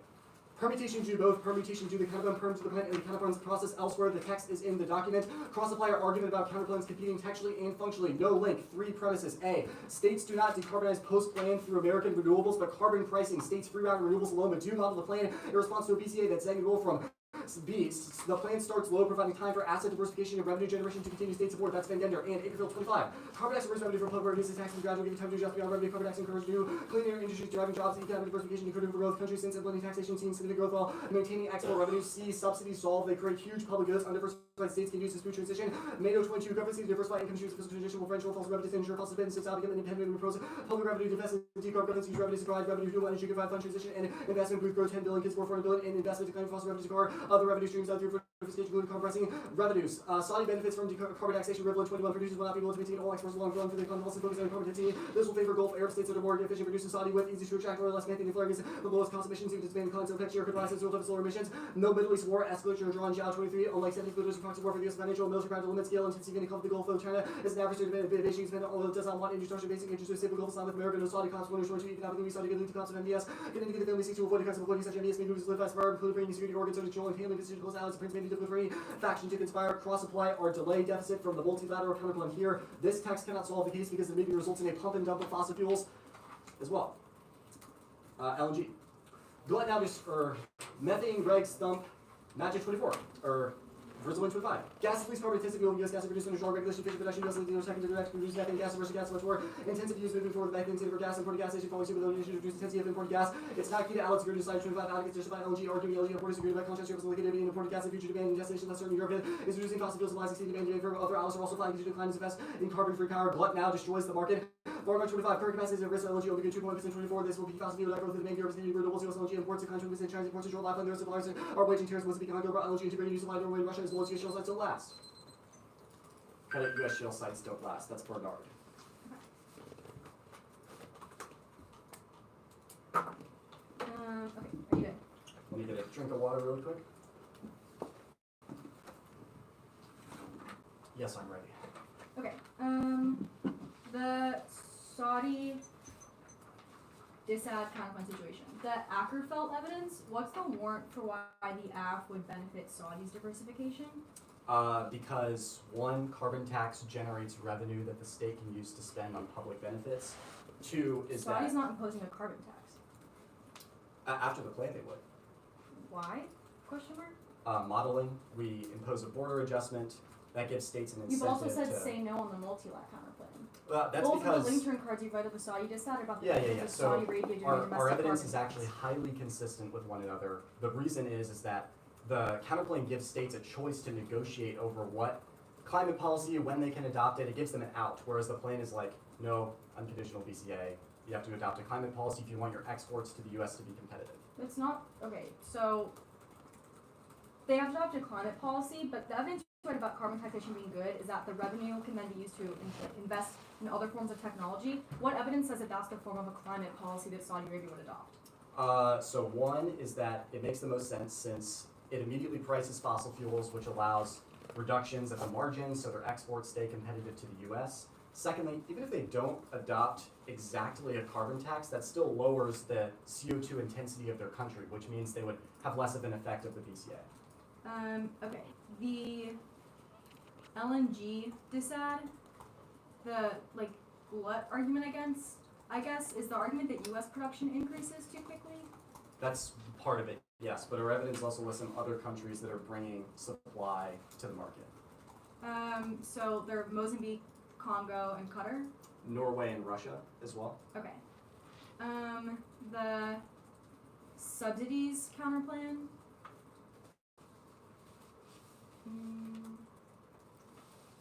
Permutation do both. Permutation do the counterplan, perm to the plant, and the counterplan's process elsewhere. The text is in the document. Cross-supplier argument about counterplans competing textually and functionally. No link. 3 premises. A. States do not decarbonize post-plan through American renewables, but carbon pricing. States free ride renewables alone, but do model the plan in response to a BCA that's negative from. B. The plan starts low, providing time for asset diversification and revenue generation to continue state support. That's Van Gender. And Acrefield 25. Carbon tax reverse revenue from public revenues, tax and gradual, giving time to adjust beyond revenue. Carbon tax encourages new clean air industries, driving jobs, economic diversification, including growth. Countries since implementing taxation seen significant growth while maintaining export revenues. C. Subsidies solve. They create huge public goods. Undiversified states can use this food transition. NATO 22. Governments need to diversify income streams. Fiscal transition will differential false revenues to ensure cost of business and become independent and propose public revenue divest and decarb governments use revenues to provide revenue renewable energy, provide fund transition and investment booth grow 10 billion, kids 400 billion, and investment decline fossil revenues to car other revenue streams out through including compressing revenues. Saudi benefits from carbon taxation. Rebuttals 21 producers will not be able to maintain all exports long run for the policy focus on carbon intensity. This will favor Gulf Arab states that are more efficient producers. Saudi with easy to extract oil, less methane, and flaring is the lowest cost emissions due to expanding climate effects. Europe comprises zero solar emissions. No Middle East war. Escalation or drawn Jiao 23. Unlike 70 producers of proxy war for the US financial and military ground limit scale intensity in the conflict of the Gulf of China is an average rate of innovation expanded, although it does not want infrastructure basic interest to stable Gulf Islam with America. No Saudi costs 1 or 22 economically. Saudi can lead to costs of MBS. Can indicate the family seeks to avoid the costs of avoiding such MBS may move to live fast forever, including bringing security organs or controlling family decisions close allies. Prince may be difficult for any faction to conspire, cross-supply, or delay deficit from the multilateral counterplan here. This text cannot solve the case because it maybe results in a pump and dump of fossil fuels as well. LNG. Glut now just for methane, reg, stump, magic 24, or Brazil 25. Gas is least carbon intensive fuel. U.S. gas is produced under strong regulation, fixed production, U.S. leading second to direct produce methane gas versus gas much more intensive use moving forward. Methane for gas imported gas station following super low emission reduced intensity of imported gas. It's not key to outlets agreed to decide 25 outlets just by LNG or doing LNG importers agreed by contract service liquidated in imported gas and future demand and destination less certain Europe is reducing fossil fuel supplies exceeding demand for other outlets are also finding to decline to invest in carbon free power. Glut now destroys the market. Fargo 25 current capacity of risk LNG will be 2.1% 24. This will be fossil fuel growth of the main Europe's needed renewables. US LNG imports and 20% Chinese imports control lifeline. Their suppliers are waging tariffs once behind over LNG integrated use supply Norway and Russia as well as US shale sites don't last. Credit US shale sites don't last. That's Bernard. Okay, are you good? Let me get a drink of water really quick. Yes, I'm ready. Okay. The Saudi disad counterplan situation. The Ackerfeld evidence, what's the warrant for why the AF would benefit Saudi's diversification? Because one, carbon tax generates revenue that the state can use to spend on public benefits. Two is Saudi's that not imposing a carbon tax. after the plan they would. Why? Question mark? Modeling, we impose a border adjustment that gives states an incentive. You've also said to, say no on the multilateral counterplan. that's Both because of the LinkedIn cards you've read of the Saudi disad about the yeah. benefits of So Saudi Arabia doing our domestic evidence carbon is tax. actually highly consistent with one another. The reason is that the counterplan gives states a choice to negotiate over what climate policy, when they can adopt it. It gives them an out, whereas the plan is like, no, unconditional BCA. You have to adopt a climate policy if you want your exports to the U.S. to be competitive. It's not, okay, so they have to adopt a climate policy, but the evidence right about carbon taxation being good is that the revenue can then be used to invest in other forms of technology. What evidence says that that's the form of a climate policy that Saudi Arabia would adopt? So one is that it makes the most sense since it immediately prices fossil fuels, which allows reductions at the margin so their exports stay competitive to the U.S. Secondly, even if they don't adopt exactly a carbon tax, that still lowers the CO2 intensity of their country, which means they would have less of an effect of the BCA. Okay, the LNG disad, the, like, glut argument against, I guess, is the argument that U.S. production increases too quickly? That's part of it, yes, but our evidence also lists some other countries that are bringing supply to the market. So they're Mozambique, Congo, and Qatar? Norway and Russia as well. Okay. The subsidies counterplan?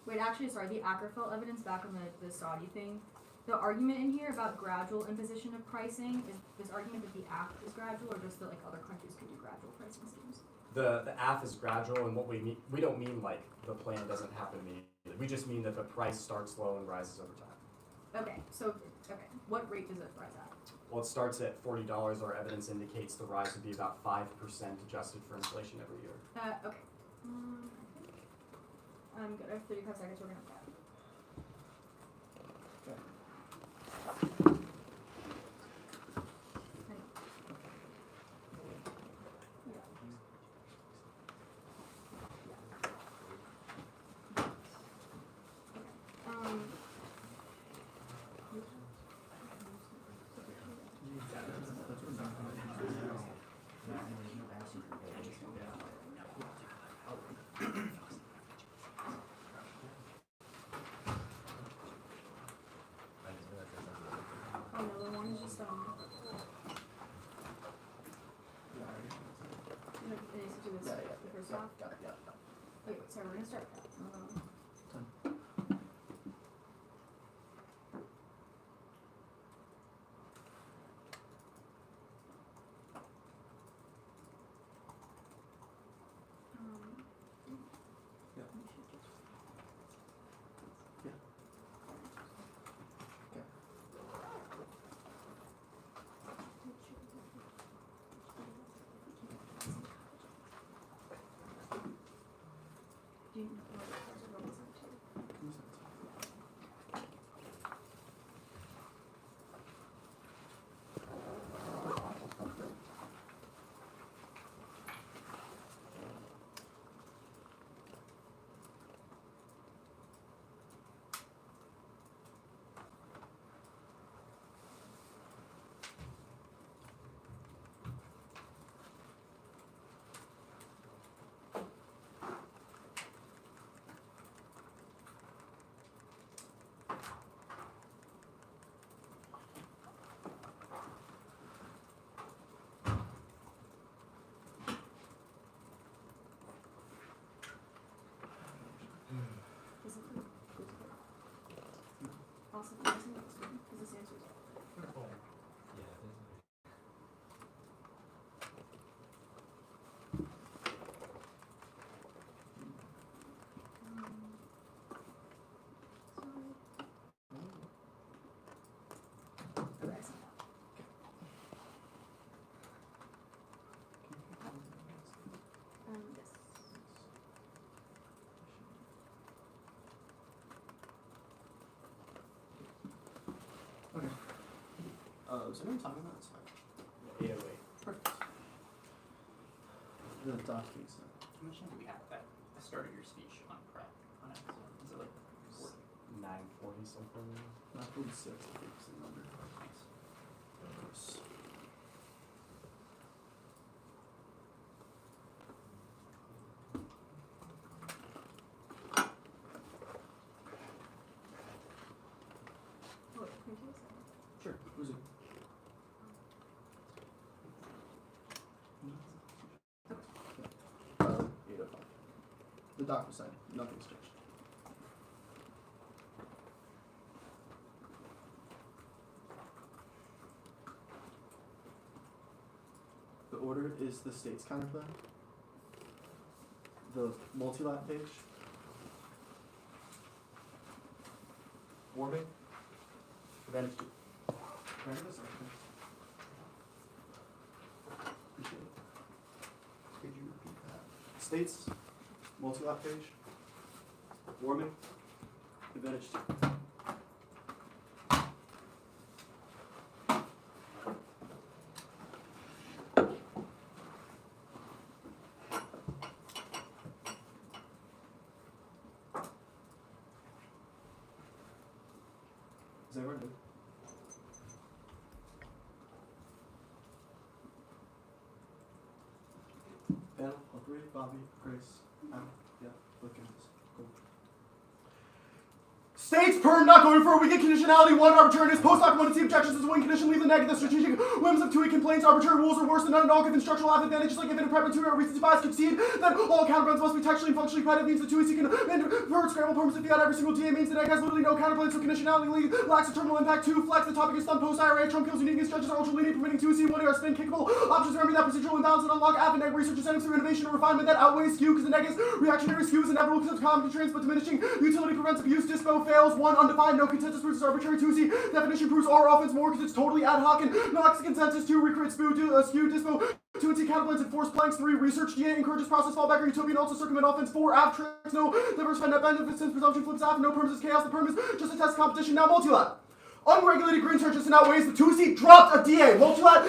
Wait, actually, sorry, the Ackerfeld evidence back on the Saudi thing. The argument in here about gradual imposition of pricing, is this argument that the AF is gradual or just that like other countries can do gradual pricing schemes? The AF is gradual, and what we mean, we don't mean like the plan doesn't happen immediately. We just mean that the price starts low and rises over time. Okay, so, okay, what rate does it rise at? Well, it starts at $40. Our evidence indicates the rise would be about 5% adjusted for inflation every year. Okay. I think I'm good. I have 35 seconds. We're gonna have that. was Yeah, the first yeah, half. got it, yeah. Okay, wait, sorry, we're gonna start that. Yeah. Yeah. Okay. Do you know what the first roll is up to? Who's that? Is it good? Awesome. Awesome. Is this answers? Yeah, it is. Okay, I see that. Yes. Okay. Is anyone talking about this? 808. Perfect. The doc case. How much time do we have? I started your speech on prep on it, so is it like 40? 940 something. Not 46, I think is the number. Thanks. Yes. What, can you say? Sure. Who's it? Okay. 805. The doc was signed. Nothing's changed. The order is the state's counterplan. The multi-lat page. Warming. Advantage 2. Can I have a second? Appreciate it. Could you repeat that? States, multi-lat page. Warming. Advantage 2. Is everyone good? Al, agree, Bobby, Grace, Al, yeah, look at this. Cool. States per not going for a weekend conditionality, 1 arbitrariness, post hoc one to see objections as a win condition, leave the negative strategic whims of 2 complaints, arbitrary rules are worse than none at all, give instructional advantages like given in prep and 2 recency bias concede that all counterplans must be textually and functionally competitive means the 2 can invert scramble permits if you had every single DA means the neg has literally no counterplans, so conditionality lacks a terminal impact. 2 flex, the topic is thumb post IRA, Trump kills uniqueness, judges are ultra lenient, permitting 2C, 1 are spin kickable options remedy that procedural imbalance and unlock avid neg research incentives through innovation and refinement that outweighs skew because the neg is reactionary skew is inevitable because of common trends but diminishing utility prevents abuse. Dispo fails. 1 undefined, no consensus proves arbitrary. 2C definition proves R offense more because it's totally ad hoc and no consensus. 2 recreate skew dispo. 2 and C counterplans and force planks. 3 research DA encourages process fallback or utopian also circumvent offense. 4 abstracts no diversified net benefits since presumption flips off. No perms is chaos. The perm is just a test competition. Now multilat. Unregulated green transition outweighs the 2C dropped a DA. Multilat,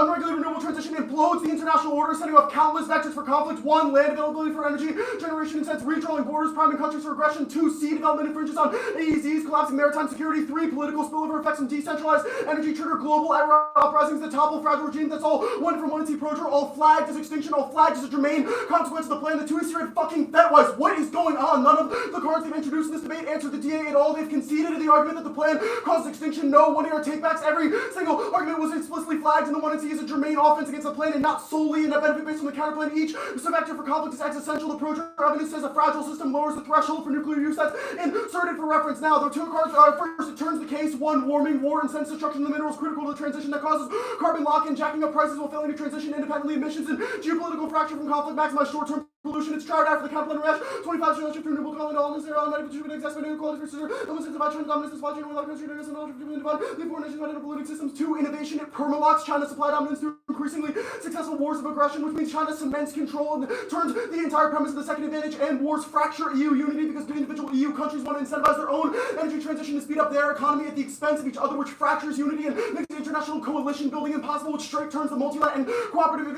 unregulated renewable transition implodes the international order, setting up countless vectors for conflict. 1, land availability for energy generation incents redrawing borders, priming countries for aggression. 2, C development infringes on AEZs, collapsing maritime security. 3, political spillover effects from decentralized energy trigger global uprisings that topple fragile regime. That's all 1 from 1 C Proger, all flagged as extinction, all flagged as a germane consequence of the plan. The 2 is fucking fetwise. What is going on? None of the cards they've introduced in this debate answer the DA at all. They've conceded to the argument that the plan causes extinction, no one-year takebacks. Every single argument was explicitly flagged, and the 1&C is a germane offense against the plan, and not solely a net benefit based on the counterplan. Each factor for conflict is existential. The pro-German evidence says a fragile system lowers the threshold for nuclear use. That's inserted for reference. Now, the two cards are first, it turns the case. One, warming, war, and sense destruction of the minerals critical to the transition that causes carbon lock-in, jacking up prices while failing to transition independently. Emissions and geopolitical fracture from conflict maximize short-term pollution. It's charred after the Counterplan rash. 25 shift through renewable development, all necessary, all negative contributing exacerbating inequality for scissor. Almost divide China dominance, the supply chain, without country, and knowledge of divide. The foreign nations fighting polluting systems. 2, innovation. It permalocks China's supply dominance through increasingly successful wars of aggression, which means China cements control and turns the entire premise of the second advantage, and wars fracture EU unity because individual EU countries want to incentivize their own energy transition to speed up their economy at the expense of each other, which fractures unity and makes international coalition building impossible, which straight turns the multilateral and cooperative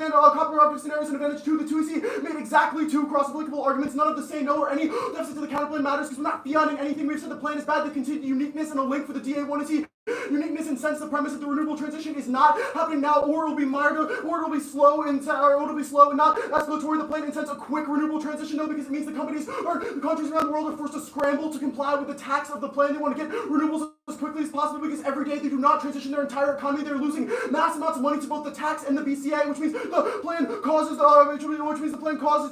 scenarios an advantage. 2, the 2EC made exactly 2 cross-applicable arguments. None of the say no or any deficit to the counterplan matters because we're not fiating anything. We've said the plan is bad. The continued uniqueness and a link for the DA1C. Uniqueness and sense the premise that the renewable transition is not happening now, or it'll be mild, or it'll be slow and not escalatory. The plan intends a quick renewable transition though, because it means the companies or the countries around the world are forced to scramble to comply with the tax of the plan. They want to get renewables as quickly as possible because every day they do not transition their entire economy. They're losing mass amounts of money to both the tax and the BCA, which means the plan causes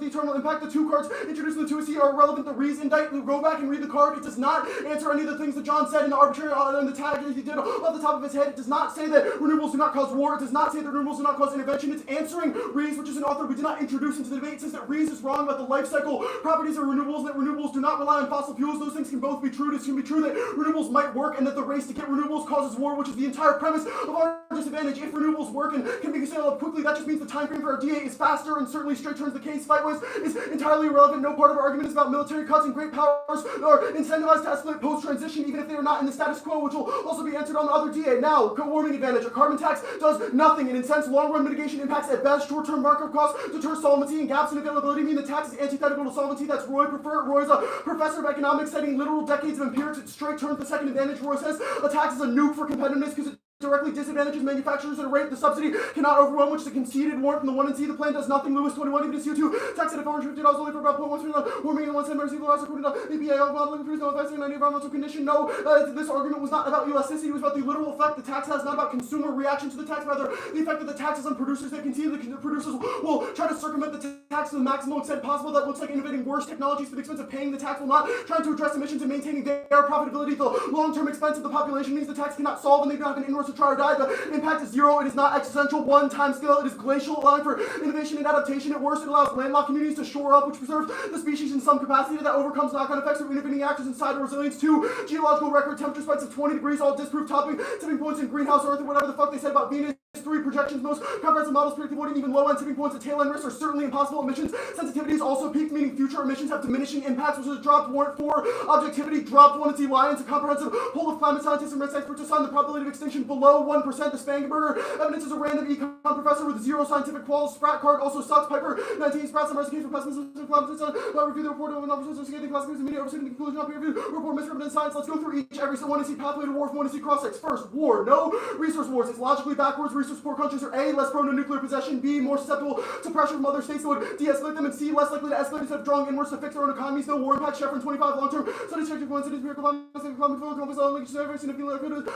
the eternal impact. The 2 cards introduced in the 2C are irrelevant. The Rees indict. Go back and read the card. It does not answer any of the things that John said in the arbitrary on the tag he did off the top of his head. It does not say that renewables do not cause war. It does not say that renewables do not cause intervention. It's answering Rees, which is an author we did not introduce into the debate. It says that Rees is wrong about the life cycle properties of renewables, and that renewables do not rely on fossil fuels. Those things can both be true. It can be true that renewables might work, and that the race to get renewables causes war, which is the entire premise of our disadvantage. If renewables work and can be scaled up quickly, that just means the time frame for our DA is faster, and certainly straight turns the case. Fightways is entirely irrelevant. No part of our argument is about military cuts, and great powers are incentivized to escalate post-transition, even if they are not in the status quo, which will also be answered on the other DA. Now, warming advantage. A carbon tax does nothing. It incents long-run mitigation impacts at best. Short-term markup costs deter solvency, and gaps in availability mean the tax is antithetical to solvency. That's Roy preferred. Roy's a professor of economics, citing literal decades of empirics. It straight turns the second advantage. Roy says a tax is a nuke for competitiveness because it directly disadvantages manufacturers at a rate the subsidy cannot overwhelm, which is a conceded warrant from the 1&C. The plan does nothing. Lewis 21, even a CO2 tax at $450 only for about 0.1% warming in 1 cent. Mercy loss according to EPA. No effects in any environmental condition. No, this argument was not about elasticity. It was about the literal effect the tax has, not about consumer reaction to the tax. Rather, the effect that the tax has on producers. They continue. The producers will try to circumvent the tax to the maximum extent possible. That looks like innovating worse technologies for the expense of paying the tax, while not trying to address emissions and maintaining their profitability. The long-term expense of the population means the tax cannot solve, and they don't have an inverse to try or die. The impact is 0. It is not existential. 1 time scale. It is glacial, allowing for innovation and adaptation. At worst, it allows landlocked communities to shore up, which preserves the species in some capacity that overcomes knock-on effects of inhibiting actors inside resilience. 2, geological record temperature spikes of 20 degrees, all disproved tipping points in greenhouse Earth, or whatever the fuck they said about Venus. 3, projections. Most comprehensive models predict avoiding even low-end tipping points at tail-end risks are certainly impossible. Emissions sensitivity is also peaked, meaning future emissions have diminishing impacts, which is dropped. Warrant 4, objectivity dropped. 1&C Lions, a comprehensive poll of climate scientists and risk experts assign the probability of extinction below 1%. The Spangenberger evidence is a random econ professor with 0 scientific quals. Sprat card also sucks. Piper 19 Sprat summarizes case for pessimism and climate science. Review the report of an officer associated classification of media overstating the conclusion of peer review report misrepresented science. Let's go through each every 1&C pathway to war from 1&C cross-sex. First, war. No resource wars. It's logically backwards. Resource poor countries are A, less prone to nuclear possession, B, more susceptible to pressure from other states that would de-escalate them, and C, less likely to escalate instead of drawing inwards to fix their own economies. No war impact. Chevron 25 long-term studies check coincidence empirical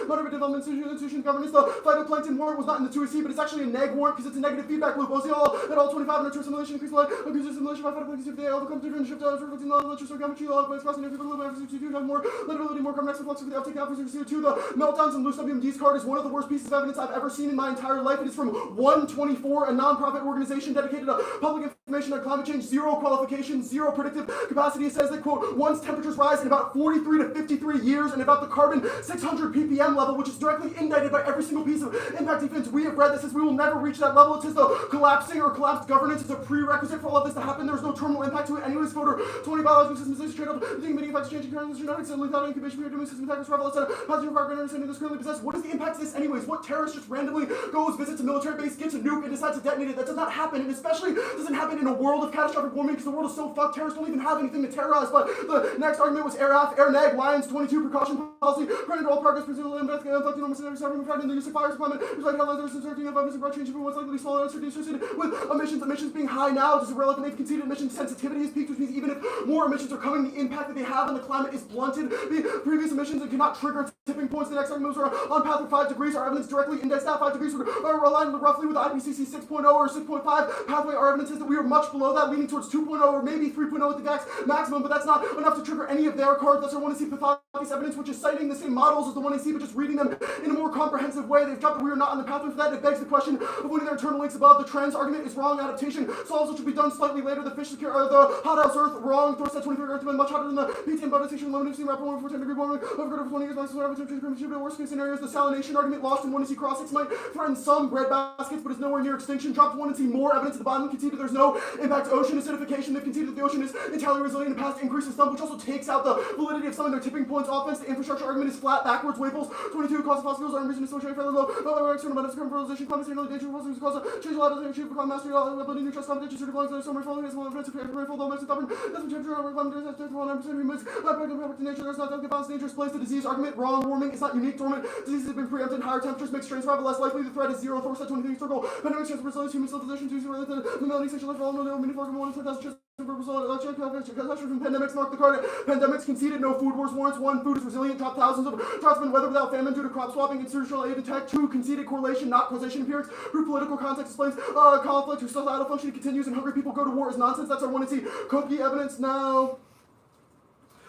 moderate development institution governance. The phytoplankton warrant was not in the 2C, but it's actually a neg warrant because it's a negative feedback loop. Ozzy at all 25 and simulation increase light abuses simulation by phytoplankton if they overcome different shift out of reflecting law electrostoichiometry law of crossing if people live to have more liability, more carbon flux with the uptake outputs of CO2. The meltdowns and loose WMD's card is one of the worst pieces of evidence I've ever seen in my entire life. It is from 124, a non-profit organization dedicated to public information on climate change. 0 qualification, 0 predictive capacity. It says that, quote, once temperatures rise in about 43 to 53 years and about the carbon 600 ppm level, which is directly indicted by every single piece of impact defense we have read that says we will never reach that level. It says the collapsing or collapsed governance is a prerequisite for all of this to happen. There's no terminal impact to it. Anyways, voter 20 biological systems is straight up thinking many effects changing current genetics and lethal incubation period doing system attacks survival, etc. Positive for our understanding this currently possessed. What is the impact of this anyways? What terrorist just randomly goes, visits a military base, gets a nuke, and decides to detonate it? That does not happen, and especially doesn't happen in a world of catastrophic warming because the world is so fucked. Terrorists don't even have anything to terrorize. But the next argument was air neg, Lions 22, precaution policy, granted all progress, presumably inflecting enormous every fact in the use of fires, climate, there's like how there's uncertainty of evidence of broad change, what's likely to be small uncertainty associated with emissions being high now, just irrelevant. They've conceded emission sensitivity is peaked, which means even if more emissions are coming, the impact that they have on the climate is blunted. The previous emissions cannot trigger tipping points. The next argument moves on path of 5 degrees. Our evidence directly indexed at 5 degrees would align roughly with IPCC 6.0 or 6.5 pathway. Our evidence is that we are much below that, leaning towards 2.0 or maybe 3.0 at the maximum, but that's not enough to trigger any of their cards. That's our 1AC pathology evidence, which is citing the same models as the 1AC, but just reading them in a more comprehensive way. They've got that we are not on the pathway for that. It begs the question of winning their internal links above. The trends argument is wrong. Adaptation solves, which should be done slightly later. The fish secure, the hothouse Earth wrong. Thor said 23 Earth been much hotter than the PTM bonus station. Limited steam rapid warming for 10 degree warming. Overgrowth for 20 years. Minus should be the worst case scenarios. The salination argument lost in 1AC cross 6 might threaten some bread baskets, but is nowhere near extinction. Dropped 1AC more evidence at the bottom. Conceded there's no impact to ocean acidification. They've conceded that the ocean is entirely resilient in past increases some, which also takes out the validity of some of their tipping points. Offense, the infrastructure argument is flat, backwards, waypoles. 22 cost of fossil fuels are emission associated fairly low. External benefits from fertilization, climate change, danger, cause of change a lot of achieve for climate mastery, ability to trust competition, suited belongs to summer following as well as rainfall, though most stubborn. Doesn't temperature over climate change, 100% humans, to nature, there's not the balance, dangerous place. The disease argument, wrong, warming, it's not unique, dormant. Diseases have been preempted, higher temperatures make strains survival less likely. The threat is zero. Thor said 23 circle. Pandemic chance of resilience, human civilization, to related to the melody, sexual life, all no meaningful, 1,000 chance. Pandemics mark the card. Pandemics conceded no food wars warrants. 1, food is resilient. Top thousands of droughts been weathered without famine due to crop swapping, institutional aid and tech. 2, conceded correlation, not causation empirics. Through political context explains conflict. Whose societal functioning continues and hungry people go to war is nonsense. That's our 1AC Kopi evidence now.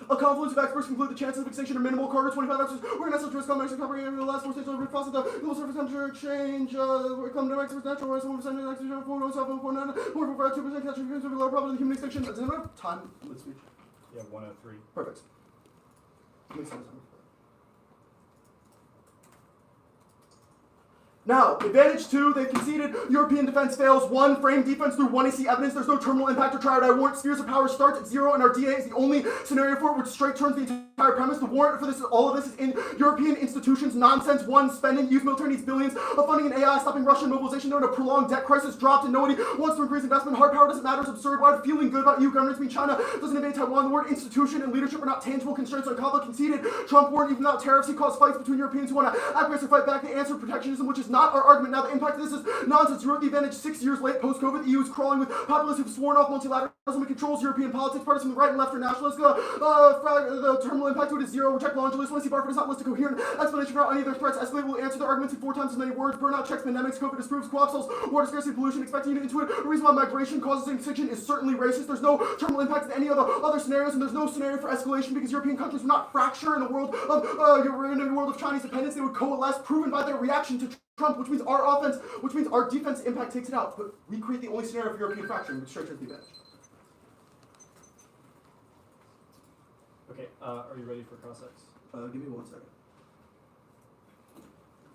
A confluence of experts conclude the chances of extinction are minimal. Carter 25 experts were necessary to risk combination covering the last 4 stages of the process. The global surface temperature change. Come experts natural rise 1% oxygen 4.7 2% catch to be lower probability of human extinction. Does anyone have time in this speech? Yeah, 103. Perfect. Makes sense. Now, advantage 2, they've conceded European defense fails. 1, frame defense through 1AC evidence. There's no terminal impact or triad warrant. Spheres of power starts at 0, and our DA is the only scenario for it, which straight turns the entire premise. The warrant for this, all of this is in European institutions. Nonsense. 1, spending. Youth military needs billions of funding in AI, stopping Russian mobilization. They're in a prolonged debt crisis. Dropped, and nobody wants to increase investment. Hard power doesn't matter. It's absurd. Why feeling good about you? Governments mean China doesn't invade Taiwan. The word institution and leadership are not tangible constraints on conflict. Conceded. Trump warned even without tariffs, he caused fights between Europeans who want to acquiesce or fight back. The answer, protectionism, which is not our argument. Now, the impact of this is nonsense. You wrote the advantage 6 years late, post-COVID. The EU is crawling with populists who've sworn off multilateralism and controls European politics. Parties from the right and left are nationalists. The terminal impact to it is 0. Reject launch list. Want to see Barker does not list a coherent explanation for how any of their threats escalate. Will answer their arguments in 4 times as many words. Burnout checks, pandemics, COVID disproves, co-op cells, water scarcity, pollution. Expecting you to intuit a reason why migration causes extinction is certainly racist. There's no terminal impact in any of the other scenarios, and there's no scenario for escalation because European countries would not fracture in a world of Chinese dependence. They would coalesce, proven by their reaction to Trump, which means our offense, which means our defense impact takes it out. But we create the only scenario for European fracturing, which straight turns the advantage. Okay, are you ready for cross-X? Give me 1 second.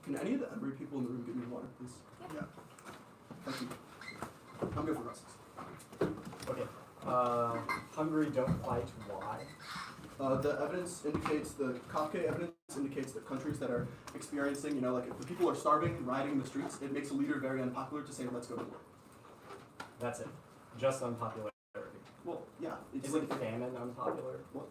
Can any of the Emory people in the room give me water, please? Yeah. Thank you. I'm good for process. Okay. Hungary don't fight. Why? The evidence indicates, the Kafka evidence indicates that countries that are experiencing, like if the people are starving and rioting in the streets, it makes a leader very unpopular to say, let's go to war. That's it. Just unpopularity. Well, yeah. It's Isn't famine unpopular? Well,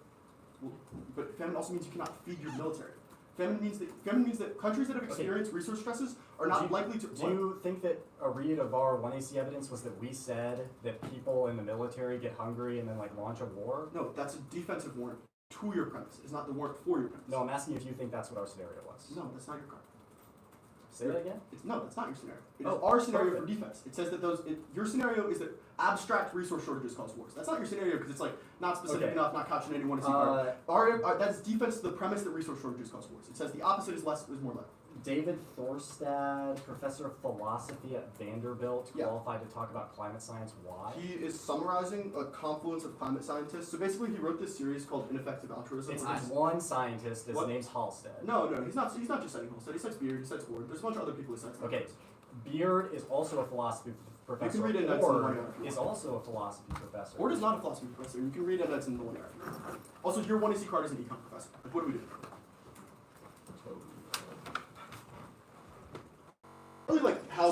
but famine also means you cannot feed your military. Famine means that countries that have experienced resource stresses are not likely to. Do you think that a read of our 1AC evidence was that we said that people in the military get hungry and then launch a war? No, that's a defensive warrant to your premise. It's not the warrant for your premise. No, I'm asking if you think that's what our scenario was. No, that's not your card. Say that again? No, that's not your scenario. It is our scenario for defense. It says that your scenario is that abstract resource shortages cause wars. That's not your scenario because it's not specific enough, not captured in any 1AC card. That is defense to the premise that resource shortages cause wars. It says the opposite is more left. David Thorstad, professor of philosophy at Vanderbilt, qualified to talk about climate science. Why? He is summarizing a confluence of climate scientists. So basically, he wrote this series called Ineffective Altruism. It's one scientist. His name's Halstead. No, he's not just citing Halstead. He cites Beard. He cites Ward. There's a bunch of other people he cites. Okay, Beard is also a philosophy professor. You can read it. Ord is also a philosophy professor. Ord is not a philosophy professor. You can read it. That's in the linear. Also, your 1AC card is an econ professor. What do we do? Really how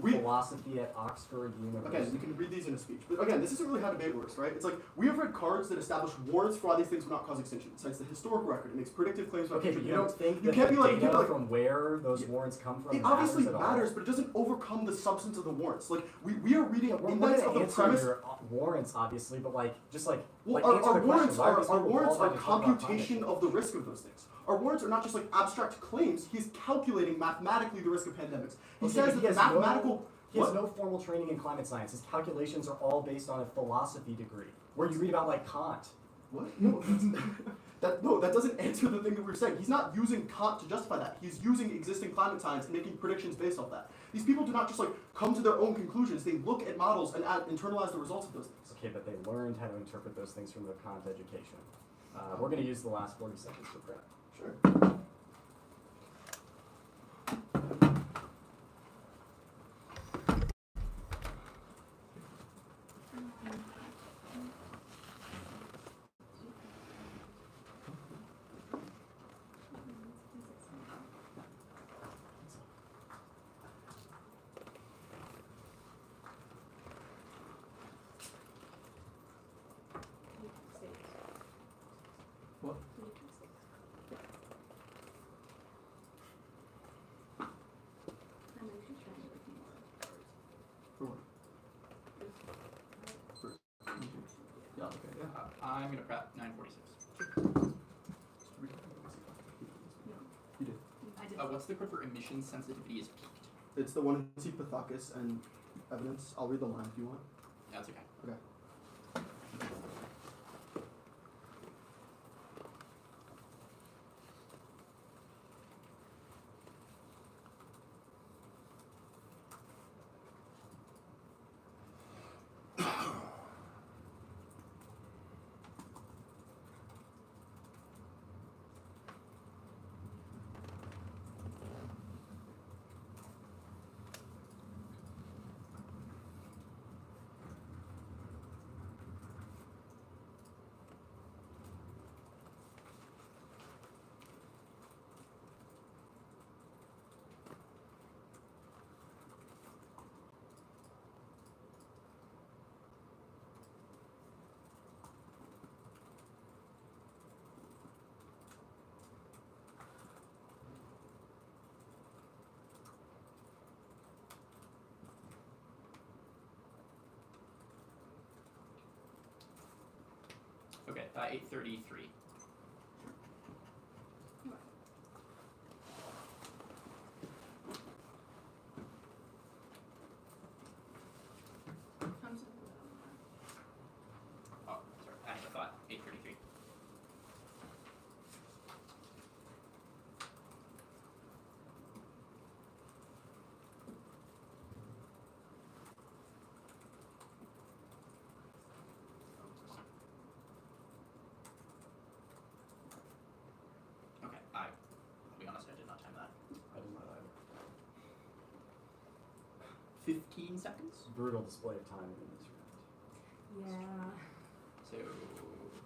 we philosophy at Oxford University. Again, you can read these in a speech. But again, this isn't really how debate works, right? It's like, we have read cards that establish warrants for why these things will not cause extinction. It cites the historical record. It makes predictive claims about Okay, future but you don't think You that can't the be like- you data can't be like- from where those warrants come from It obviously matters at matters, all? but it doesn't overcome the substance of the warrants. Like, we are reading We're index gonna of the answer premise. your warrants, obviously, but like, just like, Well, like answer our the warrants question. Why are these our people warrants are qualified to talk about computation climate of the risk of those things. Our warrants are not just like abstract claims. He's calculating mathematically the risk of pandemics. He Okay, says but that he the has mathematical. He has What? no formal training in climate science. His calculations are all based on a philosophy degree, where you read about like Kant. What? No, that doesn't answer the thing that we're saying. He's not using Kant to justify that. He's using existing climate science and making predictions based off that. These people do not just like come to their own conclusions. They look at models and internalize the results of those things. Okay, but they learned how to interpret those things from their Kant education. We're going to use the last 40 seconds for prep. Sure. What? For what? Yeah. Okay. Yeah. I'm gonna prep 946. You did. I did. What's the code for emission sensitivity is peaked? It's the one in C. Pathakis and evidence. I'll read the line if you want. That's okay. Okay. Okay, 833. Oh, sorry, I thought 833. Okay, I'll be honest, I did not time that. I did not either. 15 seconds? Brutal display of time in this round. Yeah. So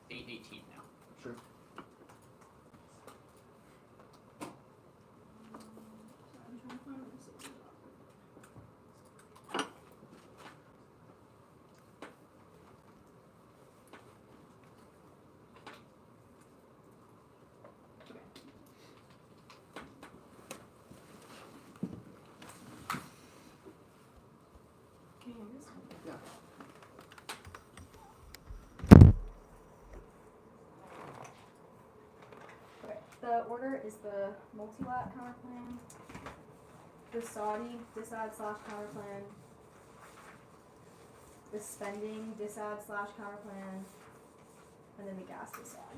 818 now. Sure. I'm trying to find this. Can you hear this? Yeah. Okay. The order is the multilat counterplan, the Saudi disadd/counterplan, the spending disadd/counterplan, and then the gas disadd.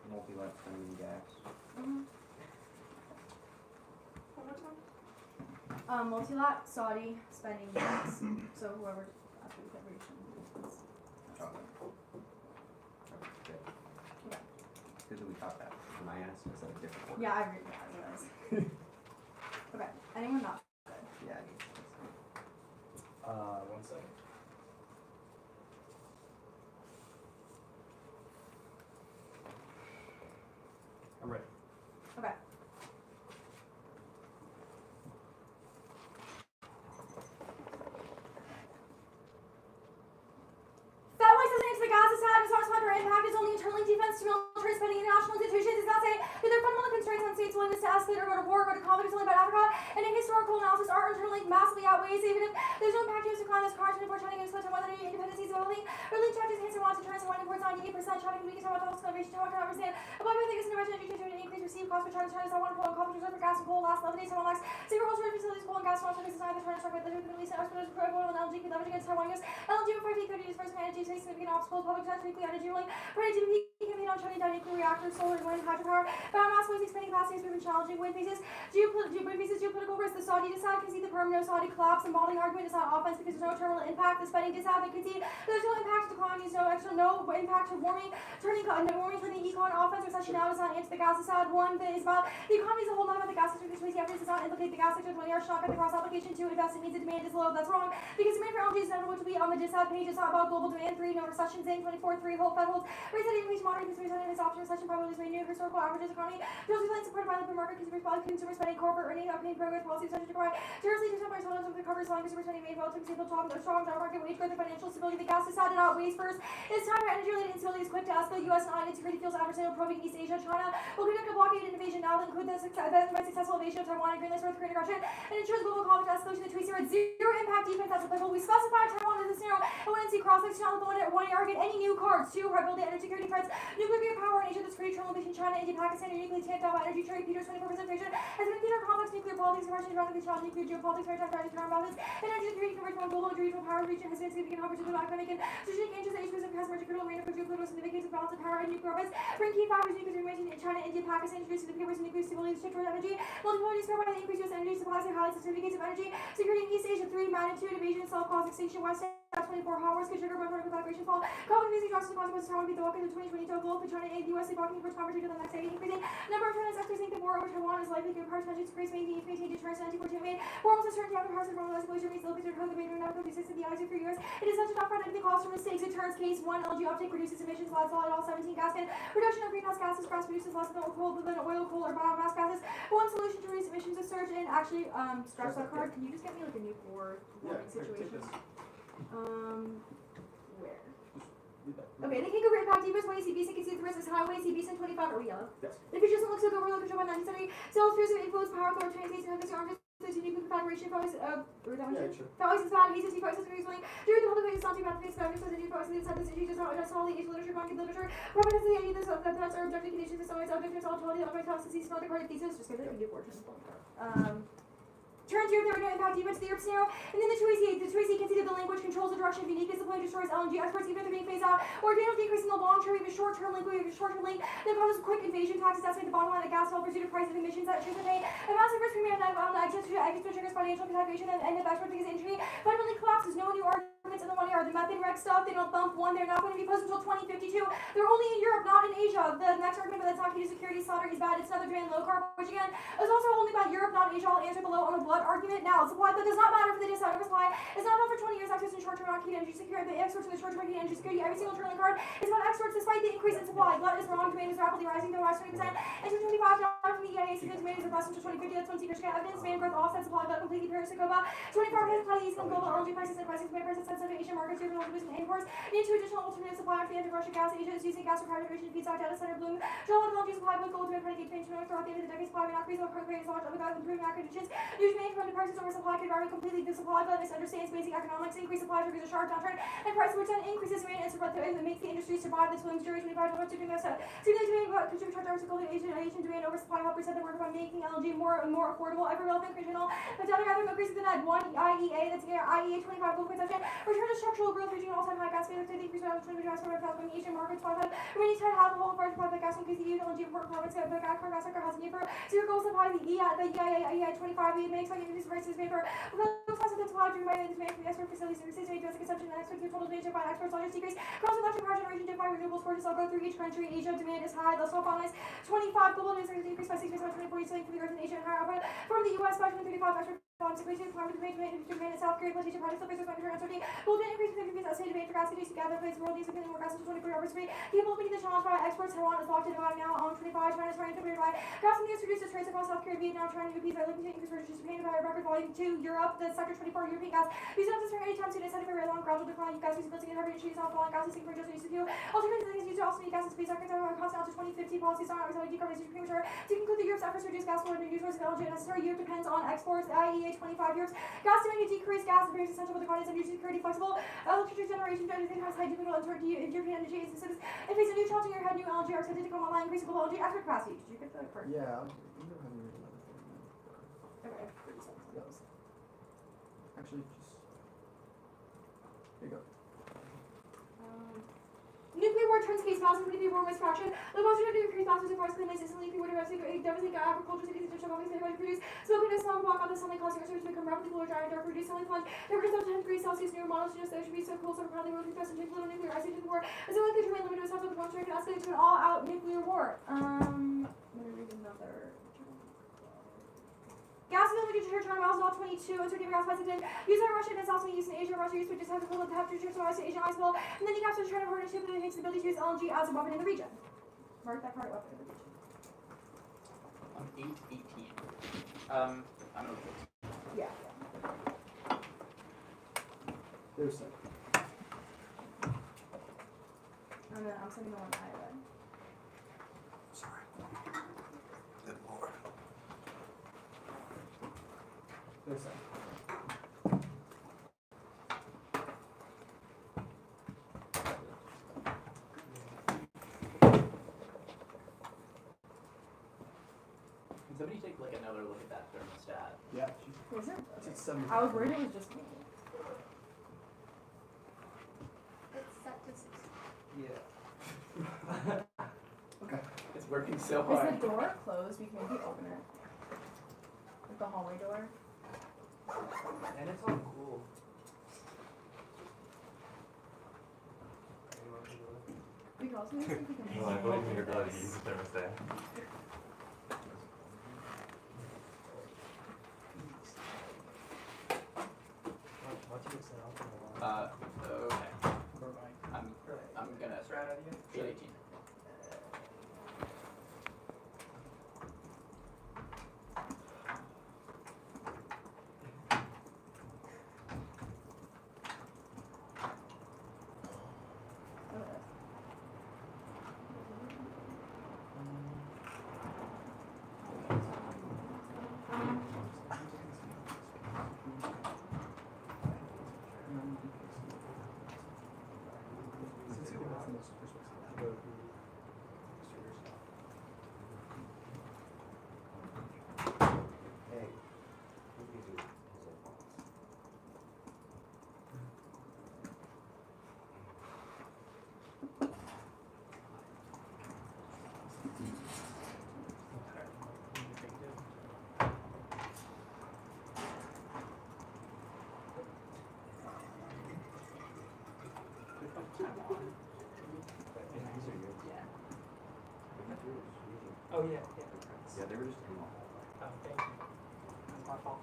Multi-let spending gas. Mm-hmm. One more time. Multilat, Saudi, spending gas. So whoever after the federation. Okay. Okay. Good that we caught that. When I asked, was that a different order? Yeah, I realized. Okay. Anyone not good? Yeah. 1 second. I'm ready. Okay. defense to military spending, international institutions does not say that there are fundamental constraints on states' willingness to escalate or go to war or go to conflict only about Africa, and in historical analysis, our interlink massively outweighs, even if there's no impact to decline this car 24 China against Taiwan, whether independencies developing, or linked to hints and wants to turn Taiwan imports 98%, China can be concerned about the acceleration, Taiwan cannot understand. Above everything is intervention education to increase received cost for China's Taiwan coal and conflict reserve for gas and coal last 11 days, Taiwan lacks safer ultra facilities, coal and gas, and also faces time the China struck with the Middle East and exporters crude oil and LNG can leverage against Taiwan use. LNG for 30 years first energy face significant obstacles, public sector nuclear energy ruling, ready to be campaign on shutting down nuclear reactors, solar and wind, hydropower, biomass waste expanding capacity has proven challenging. Wind faces geopolitical risk. The Saudi decide can see the permanent Saudi collapse. The modeling argument is not offense because there's no terminal impact. The spending disadvocacy, there's no impact to decline, no impact to warming, turning econ offense recession now does not answer the gas aside. One that is about the economy as a whole, not about the gas sector. This evidence does not implicate the gas sector. 20 hours shock at the cross application. 2, invest it means the demand is low. That's wrong because demand for LNG is inevitable to be on the disad page. It's not about global demand. 3, no recession. Zinc 24. 3, hold Fed holds. Rates at increase moderate because returning this option recession probabilities may new historical averages economy. Feels like supported by the market consumer spending, corporate earning, operating progress, policy potential to provide. Seriously, to temporary settlements with recovery, selling consumer spending made relative stable job, strong job market, wage growth, and financial stability. The gas decided outweighs first. It's time for energy-related instability is quick to escalate. U.S. and I security feels adversarial, probing East Asia. China will conduct a blockade invasion now that include the successful invasion of Taiwan and green list North Korean aggression and ensures global conflict escalation. The tweets here at zero impact defense that's applicable. We specified Taiwan as a scenario. I wouldn't see cross-section on the phone at 1 arrogant any new cards. 2, rebuild the energy security threats. Nuclear power in Asia that's created trial invasion. China, India, Pakistan, and nuclear tamped out by energy trade. Peter's 24% inflation has been Peter complex nuclear politics, commercial economic challenge, nuclear geopolitics, maritime strategy, power balance, and energy security conversion from global regional power region has been significant opportunity to economic and strategic interest that each person has merged critical arena for geopolitical significance of balance of power and nuclear weapons. Bring key factors nuclear invasion in China, India, Pakistan, introducing the papers and nuclear stability to shift toward energy. Multipolarity spread by the increased U.S. energy supplies and highlights the certificates of energy security in East Asia. 3, magnitude invasion itself cause extinction. West 24 hot wars could trigger by vertical vibration fall. Conflict facing drastic consequences. Taiwan beat the Walkers in 2022. A goal for China and the U.S. blocking for conversion to the next day. Increasing number of China's experts think the war over Taiwan is likely to impart tensions to increase maintain deterrence and anti-war domain. War almost certainty after Harrison from escalation means local code the major network exists in the eyes of for years. It is such a tough fight the cost for mistakes. It turns case 1 LNG uptake reduces emissions. Last solid all 17 gas can reduction of greenhouse gases. Grass produces less than oil, coal, or biomass gases. One solution to reduce emissions is surge in. Actually, scratch that card. Can you just get me like a nuclear warming situation? Where? Okay, the king of impact defense when ACB can see the risk is highway CB 25 or yellow. Yes. The features doesn't look so good. We're looking by 1970. Sales fears of influence, power, authoritarian states, and arms. Nuclear confederation probably that always is bad. He's process recently during the public ways not too bad things about says new process inside this issue does not address all the age literature, market literature, properties of the idea that that's our objective conditions, it's always objective totality, the object processes, not the part of thesis, just give it a new fortune. Turns Europe, there were no impact even to the Europe scenario. And then the 2AC can see that the language controls the direction of unique as the plane destroys LNG exports, even if they're being phased out, or damage decrease in the long term, even short-term link, that causes quick invasion taxes, estimate the bottom line of gas developers due to price of emissions that should pay. A massive risk premium access to triggers financial contamination and the export because the industry fundamentally collapses. No new arguments in the money are the method rec stuff, they don't bump one, they're not going to be posted until 2052. They're only in Europe, not in Asia. The next argument that's not key to security slaughter is bad. It's another drain low carb, which again is also only about Europe, not Asia. I'll answer below on the blood argument now. Supply that does not matter for the discount supply. It's not about for 20 years access to short-term not key to energy security. The exports in the short-term key to energy security. Every single trailing card is about exports despite the increase in supply. Glut is wrong. Demand is rapidly rising. They'll rise 20%. And 2025 from the EIA, the demand is robust until 2050. That's when secret evidence. Demand growth offset supply glut completely pairs to Coba. 25 has applied east and global LNG prices and prices by prices sensitive to Asian markets. European producers and imports need to additional alternative supply after the end of Russian gas. Asia is using gas for power generation feedstock data center bloom. Drill LNG supply with gold demand predicate change throughout the end of the decade. Supply may not increase over current rate as large without improving macro conditions. New demand from the prices over supply can vary completely. The supply glut misunderstands basic economics. Increased supply triggers a sharp downturn and price which then increases demand and makes the industry survive the swings during 25 to doing that stuff. Stimulating demand contribute to our Asian demand over supply help reset the market by making LNG more affordable. Every relevant regional data gathering increases the net. One IEA, that's IEA 25 global consumption. Return to structural growth reaching an all-time high gas figure. The increase around 20 gas for Asian markets. Remaining tied half the whole of our gas increase the EU LNG import profits. The gas sector has a need for zero goal supply. The EIA 25 we makes like increase prices made for the supply driven by the demand from the export facilities and domestic consumption and export total demand by exports largest decrease. Cross electric power generation driven by renewables forces all go through each country. Asia demand is high. Let's talk on this. 25 global demand increase by 6% by 2040 selling for the earth in Asia and higher output from the US by 2035 export secretion, climate demand in South Korea, plantation projects, still faces return uncertainty. Global demand increase with increase estimated demand for gas continues to gather place. World needs becoming more gas until 24 hours free. People meeting the challenge by exports. Taiwan is locked in about now on 25. China is trying to by gas and the introduced trades across South Korea, Vietnam, trying to compete by looking to increase purchases. Japan by a record volume to Europe. The sector 24 European gas. These are not for any time soon. It's headed for a very long gradual decline of gas use building and heavy trees not falling gases for just use of alternative things used to also meet gas and space are concerned about constant out to 2050 policies on accelerating decarbonization premature. To conclude, the Europe's efforts to reduce gas flow and new sources of energy necessary. Europe depends on exports, IEA 25 years. Gas demand to decrease gas appears essential for the continent's energy security flexible. Electricity generation to anything has high digital uncertainty in European energy systems. In face of new challenging year ahead, new LNG are expected to come online, increasing global LNG export capacity. Did you get the part? Yeah, you don't have to read another thing. Okay. Yes. Actually, just here you go. Nuclear war turns case massive nuclear war misfraction. The most to increase massive and forest claim system nuclear war devastating agriculture cities and companies that produce smoke and a smog block on the sunlight causing research to become rapidly cooler, giant dark, reduced sunlight plunge. Temperatures up to 10 degrees Celsius near models suggest there should be so cold, so profoundly world confessed and take little nuclear ice age of the war. As the only country limited to stop the monster can escalate to an all-out nuclear war. I'm gonna read another. Gas availability to China miles not 22, and certain gas prices in used by Russia and it's also used in Asia. Russia used to just have to pull the temperature to Asian ice wall, and then you have to try to partnership with the ability to use LNG as a weapon in the region. Mark that card weapon in the region. 8:18. I'm okay. Yeah. There's that. And then I'm sending the one I read. Sorry. Good lord. There's that. Can somebody take like another look at that thermostat? Yeah. Was it? It's at 7. I was worried it was just me. It's set to 6. Yeah. Okay. It's working so Is hard. the door closed? We can maybe open it. Like the hallway door. And it's all cool. We can also maybe see if we can. Well, I believe in your ability to use the thermostat. Okay. I'm gonna start at 8:18. Hey, we can do this. Oh yeah, yeah. Yeah, they were just in the hall. Oh, thank you. That's my fault.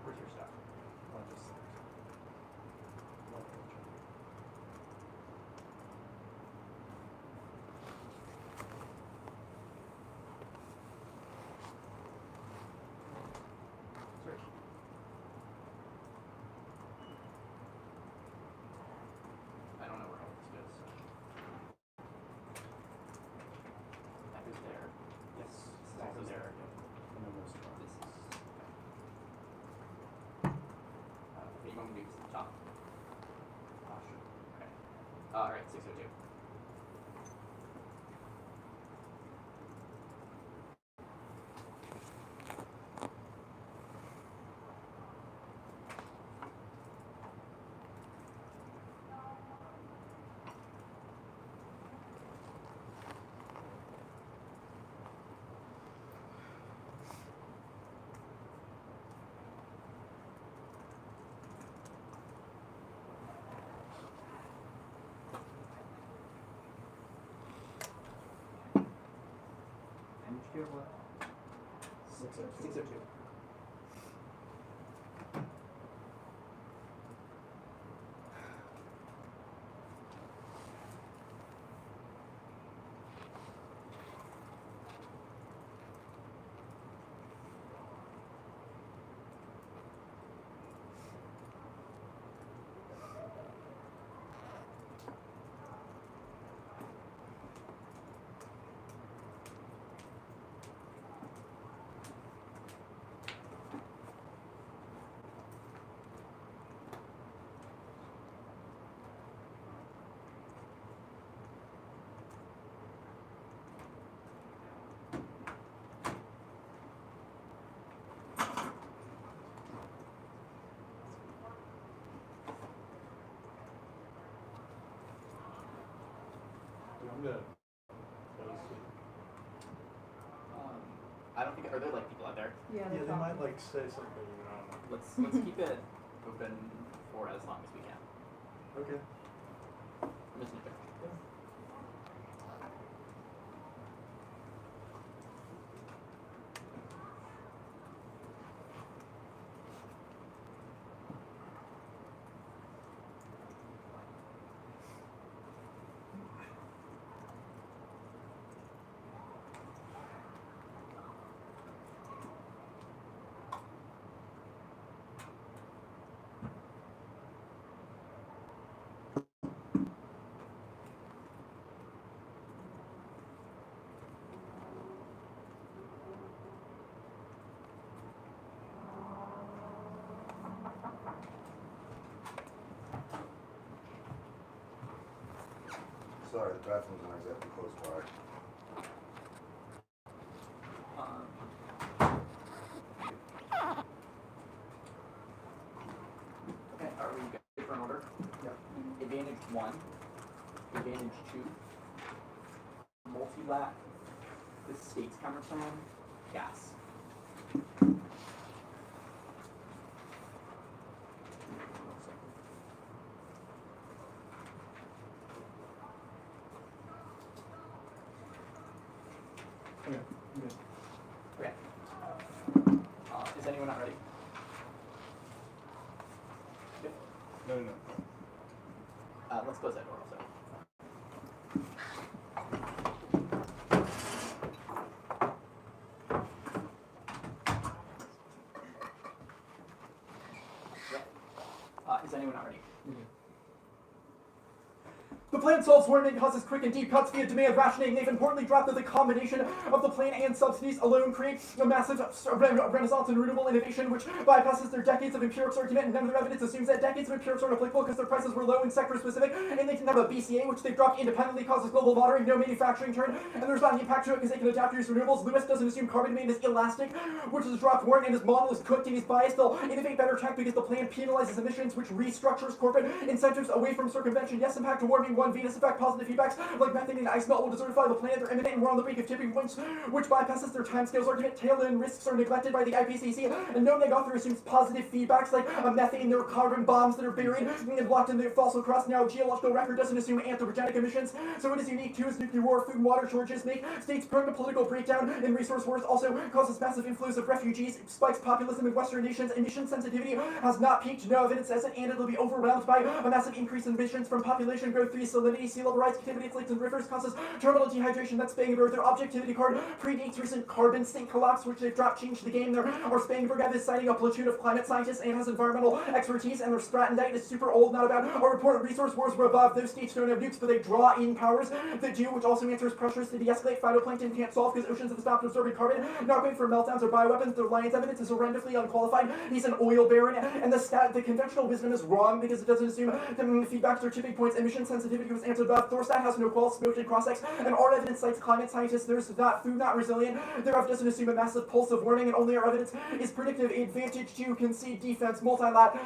Where's your stuff? Search. I don't know where all this goes. That goes there. Yes. This is also there. And then there's This is. Okay, you want me to do this at the top? Sure. Okay. Alright, 6:02. you have left? 602. 602. I'm gonna I don't think, are there like people out there? Yeah, they might like say something, I don't know. Let's keep it open for as long as we can. Okay. Miss Nick. Sorry, the bathroom's not exactly close by. Okay, are we good for an order? Yeah. Advantage 1, advantage 2, multi-lat, the state's counterplan, gas. Okay, I'm good. Okay. Is anyone not ready? Okay. No. Let's close that door also. Okay. Is anyone not ready? The plan solves warming, causes quick and deep cuts via demand rationing. They've importantly dropped that the combination of the plan and subsidies alone creates a massive renaissance in renewable innovation, which bypasses their decades of empirics argument, and none of their evidence assumes that decades of empirics aren't applicable because their prices were low and sector specific, and they didn't have a BCA, which they've dropped independently, causes global watering, no manufacturing turn, and there's not an impact to it because they can adapt to use renewables. Lewis doesn't assume carbon demand is elastic, which is dropped warm, and his model is cooked and he's biased. They'll innovate better tech because the plan penalizes emissions, which restructures corporate incentives away from circumvention. Yes, impact to warming, one Venus effect, positive feedbacks like methane and ice melt will desertify the planet. They're imminent and we're on the brink of tipping points, which bypasses their timescales argument. Tail-end risks are neglected by the IPCC, and no neg author assumes positive feedbacks like methane. There are carbon bombs that are buried and blocked in the fossil crust. Now, geological record doesn't assume anthropogenic emissions, so it is unique too as nuclear war, food and water shortages make states prone to political breakdown, and resource wars also causes massive inflows of refugees, spikes populism in Western nations. Emission sensitivity has not peaked, no evidence says it, and it'll be overwhelmed by a massive increase in emissions from population growth, salinity, sea level rise, activity, lakes and rivers, causes terminal dehydration. That's Spangenberg. Their objectivity card predates recent carbon sink collapse, which they've dropped, changed the game. Or Spangenberg is citing a platoon of climate scientists and has environmental expertise, and their Stratondite is super old, not about our report. Resource wars were above. Those states don't have nukes, but they draw in powers that do, which also answers pressures to de-escalate. Phytoplankton can't solve because oceans have stopped absorbing carbon. Not great for meltdowns or bioweapons. Their Lyons evidence is horrendously unqualified. He's an oil baron, and the conventional wisdom is wrong because it doesn't assume feedbacks or tipping points. Emission sensitivity was answered above. Thorstat has no qual, smoked and cross-ex, and our evidence cites climate scientists. There's not food, not resilient. Thereof doesn't assume a massive pulse of warming, and only our evidence is predictive. Advantage to concede defense, multi-lat,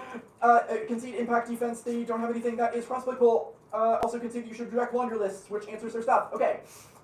concede impact defense. They don't have anything that is cross-applicable. Also concede you should direct laundry lists, which answers their stuff. Okay.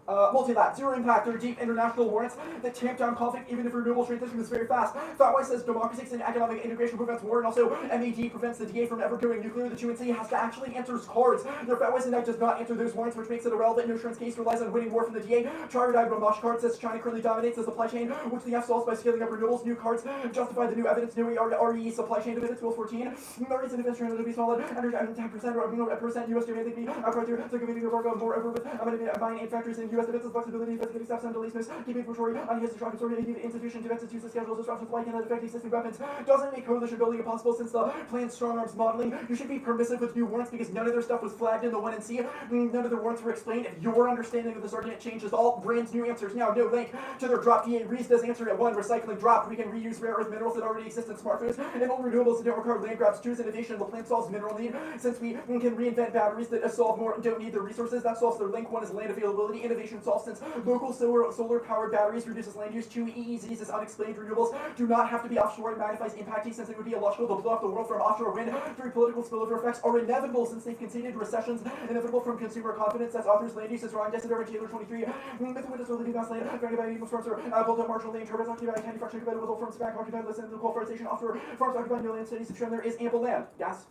multi-lap, zero impact. There are deep international warrants that tamp down conflict even if renewable transition is very fast. Fatwise says democracy and economic integration prevents war, and also MED prevents the DA from ever going nuclear. The 2NC has to actually answer cards. Their Fatwise Indictment does not answer those warrants, which makes it irrelevant. No assurance case relies on winning war from the DA. Triad Ramash card says China currently dominates the supply chain, which the F solves by scaling up renewables. New cards justify the new evidence. No RE supply chain dividends. Bill 14. Marines and defense to be solid. Under 10% or percent US demand. Be outcry through the community of Virgo. Moreover, with buying in factories in US defense flexibility, investigating steps and delays, keeping inventory on his strong consortium, insufficient defensive use of schedules, disruptions, like and effect existing weapons. Doesn't make coalition building impossible since the planned strong arms modeling. You should be permissive with new warrants because none of their stuff was flagged in the 1NC. None of their warrants were explained. If your understanding of this argument changes, all brand new answers now. No link to their drop. DA Reese does answer at 1. Recycling drop. We can reuse rare earth minerals that already exist in smart foods. And all renewables that don't require land grabs. Choose innovation. The plan solves mineral need. Since we can reinvent batteries that solve more and don't need the resources, that solves their link. 1 is land availability. Innovation solves since local solar powered batteries reduces land use. 2 EEZs is unexplained renewables do not have to be offshore. It magnifies impact since it would be illogical to blow up the world from offshore wind. 3 political spillover effects are inevitable since they've conceded recessions inevitable from consumer confidence. That's authors land use is wrong. Descent over Taylor 23. Myth windows will leave gas land. Granted by evil storms or built up marginal land. Turbines occupied. Candy fraction occupied. With farms back occupied. Listen to the coal forestation offshore. Farms occupied. No land studies. There is ample land. Gas.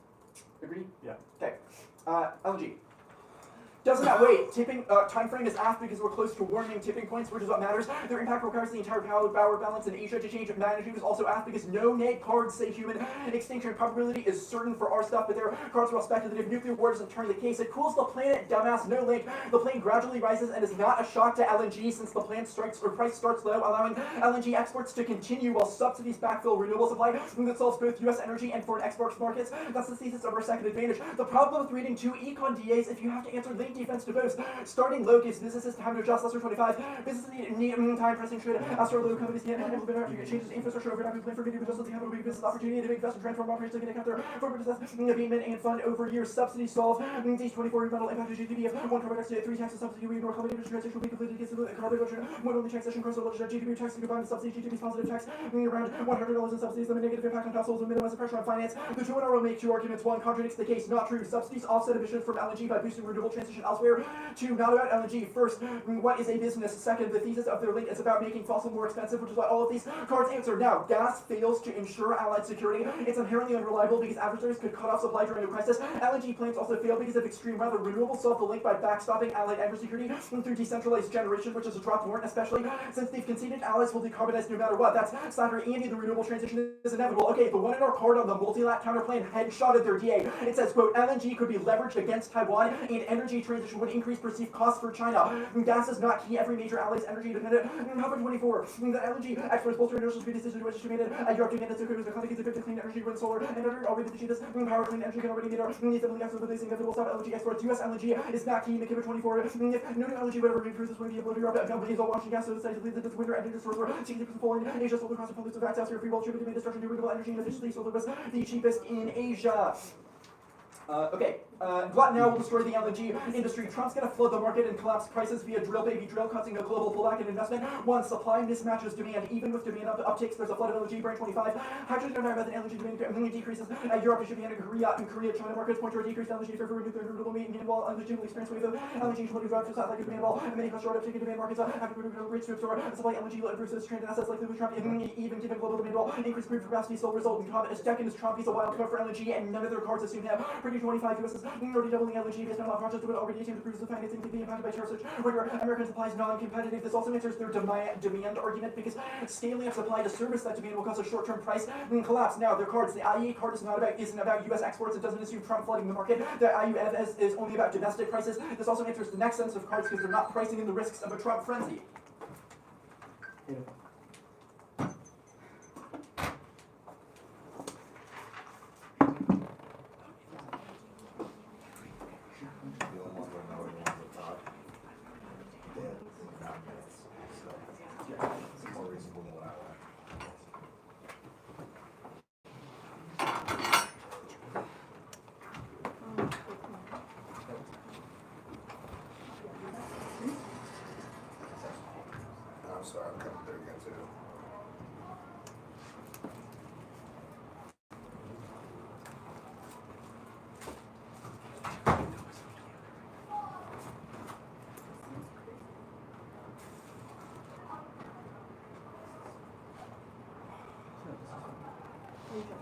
Agree? Yeah. Okay. LNG. Doesn't that wait? Tipping time frame is asked because we're close to warming tipping points, which is what matters. Their impact requires the entire power balance in Asia to change. Magnitude is also asked because no neg cards say human extinction probability is certain for our stuff, but their cards will speculative. Nuclear war doesn't turn the case. It cools the planet, dumbass. No link. The plane gradually rises and is not a shock to LNG since the plant strikes or price starts low, allowing LNG exports to continue while subsidies backfill renewable supply that solves both U.S. energy and foreign export markets. That's the thesis of our second advantage. The problem with reading 2 econ DAs if you have to answer link defense to boast. Starting low gives businesses time to adjust. Lesser 25. Businesses need time pressing should astro low companies can implement after changes infrastructure over time plan for video adjustments capital big business opportunity to make investment transform operations to get counter for business abatement and fund over years subsidy solve these 24 environmental impact to GDP of 1 carbon tax 3 taxes subsidy we ignore carbon industry transition will be completed against the carbon reduction 1 only taxation cross legislation GDP tax combined with subsidy GDP's positive tax around $100 in subsidies limit negative impact on households and minimize the pressure on finance. The 2 will make 2 arguments. 1 contradicts the case. Not true. Subsidies offset emissions from LNG by boosting renewable transition elsewhere. 2 not about LNG. First, what is a business? Second, the thesis of their link is about making fossil more expensive, which is what all of these cards answer. Now, gas fails to ensure allied security. It's inherently unreliable because adversaries could cut off supply during a crisis. LNG plants also fail because of extreme weather. Renewables solve the link by backstopping allied energy security through decentralized generation, which is a drop warrant, especially since they've conceded allies will decarbonize no matter what. That's Slatter Andy, the renewable transition is inevitable. Okay, the one in our card on the multi-lat counterplan headshotted their DA. It says, quote, LNG could be leveraged against Taiwan and energy transition would increase perceived costs for China. Gas is not key. Every major ally is energy dependent. Number 24. The LNG exports bolster industrial speed decisions which estimated Europe demanded so the country is clean energy, wind, solar, and energy already the cheapest. Power clean energy can already meet our needs of the gas with the inevitable stop LNG exports. US LNG is not key. McKibber 24. If no new LNG would ever improve this would be able to Europe. Companies all launching gas so decided to leave this winter and source were 60% full in Asia. Solar across the pollutes of facts out here. Free world should be demand destruction to renewable energy and efficiency. Solar was the cheapest in Asia. Glut now will destroy the LNG industry. Trump's going to flood the market and collapse prices via drill baby drill, causing a global pullback in investment. 1. Supply mismatches demand. Even with demand upticks, there's a flood of LNG. Brain 25. Hydrogen demand as an LNG demand decreases. Europe, Japan, and Korea, China markets point to a decreased LNG for nuclear and renewable meat and wall LNG will experience wave of LNG will drive to satellite demand wall. And many customer uptick in demand markets after rates to absorb supply LNG versus transit assets like the Trump even given global demand wall. Increased crude capacity still result in comment. Second is Trump. He's a wild card for LNG and none of their cards assume him. Pretty 25 US is already doubling LNG based on law projects would already attain the proofs of financing to be impacted by tariffs where American supply is non-competitive. This also answers their demand argument because scaling of supply to service that demand will cause a short-term price collapse. Now their cards, the IEA card isn't about US exports. It doesn't assume Trump flooding the market. The IUF is only about domestic prices. This also answers the next sense of cards because they're not pricing in the risks of a Trump frenzy. Yeah. I'm sorry, I'm coming through again. Yeah.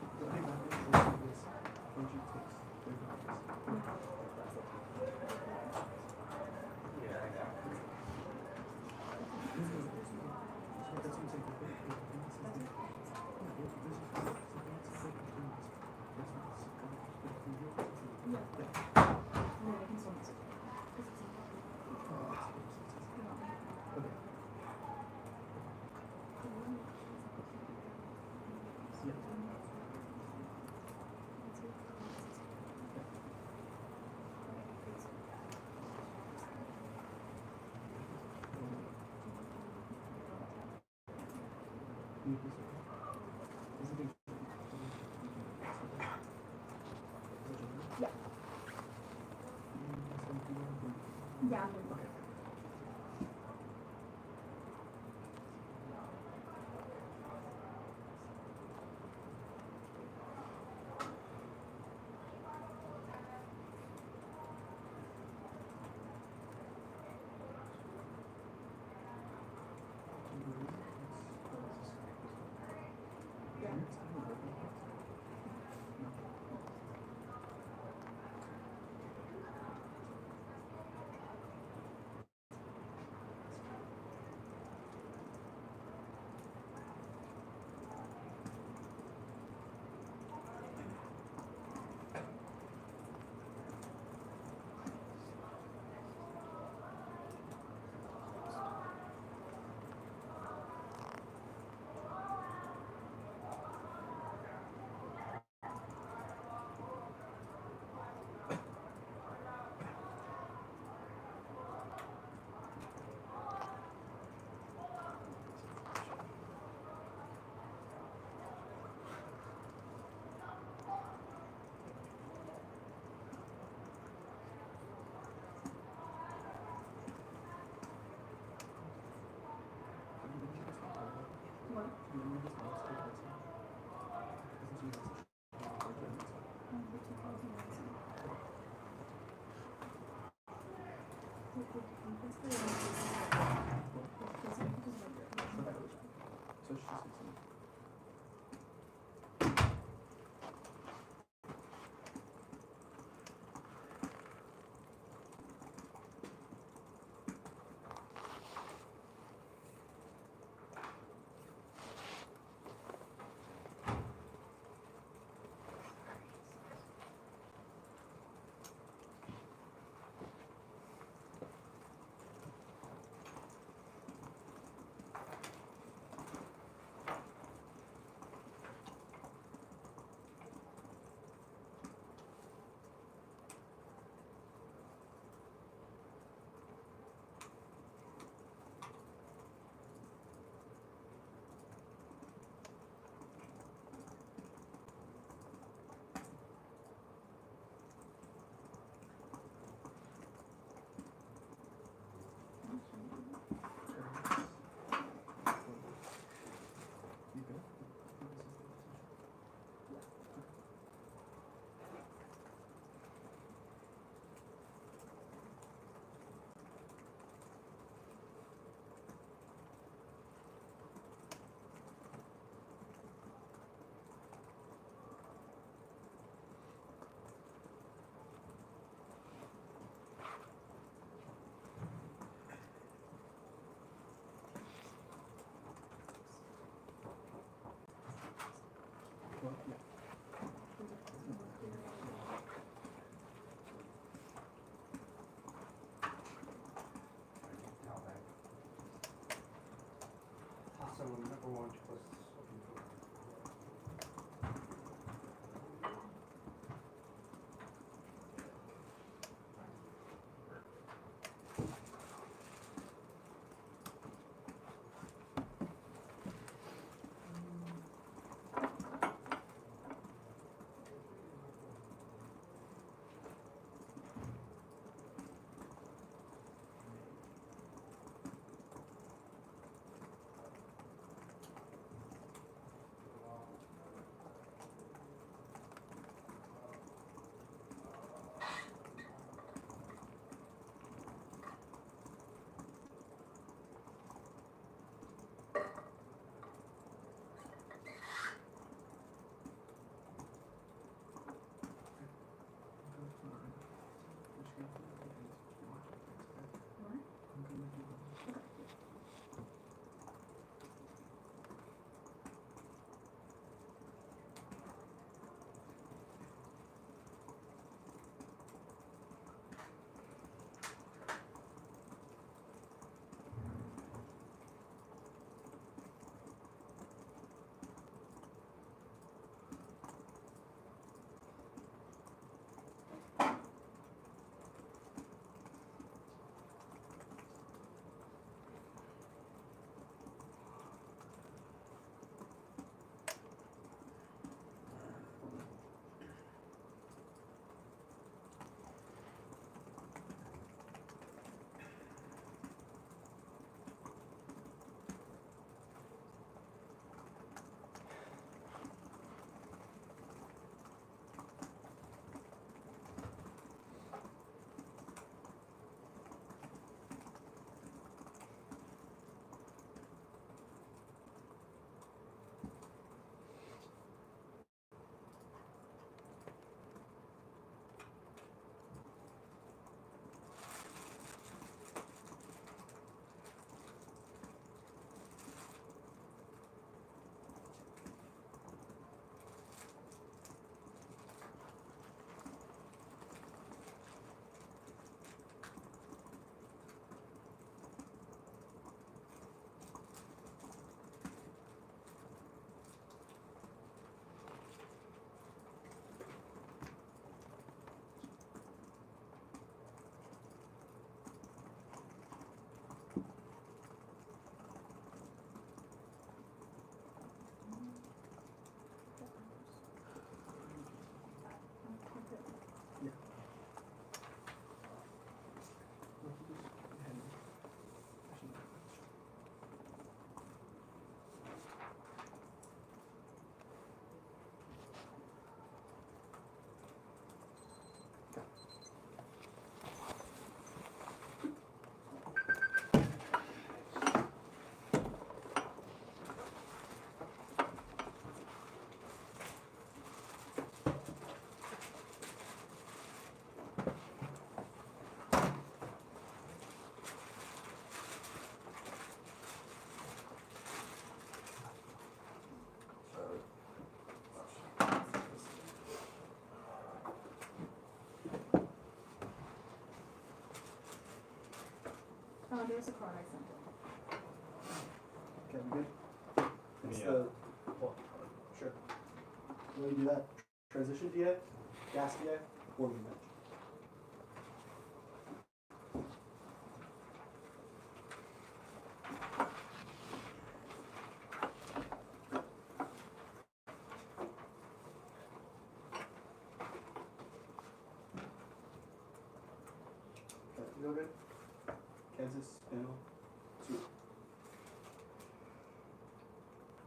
Here's the card I sent it. Okay, we good? It's Yeah. the, sure. Will you do that? Transition DA, gas DA, or movement? Okay, you all good? Kansas, panel, 2.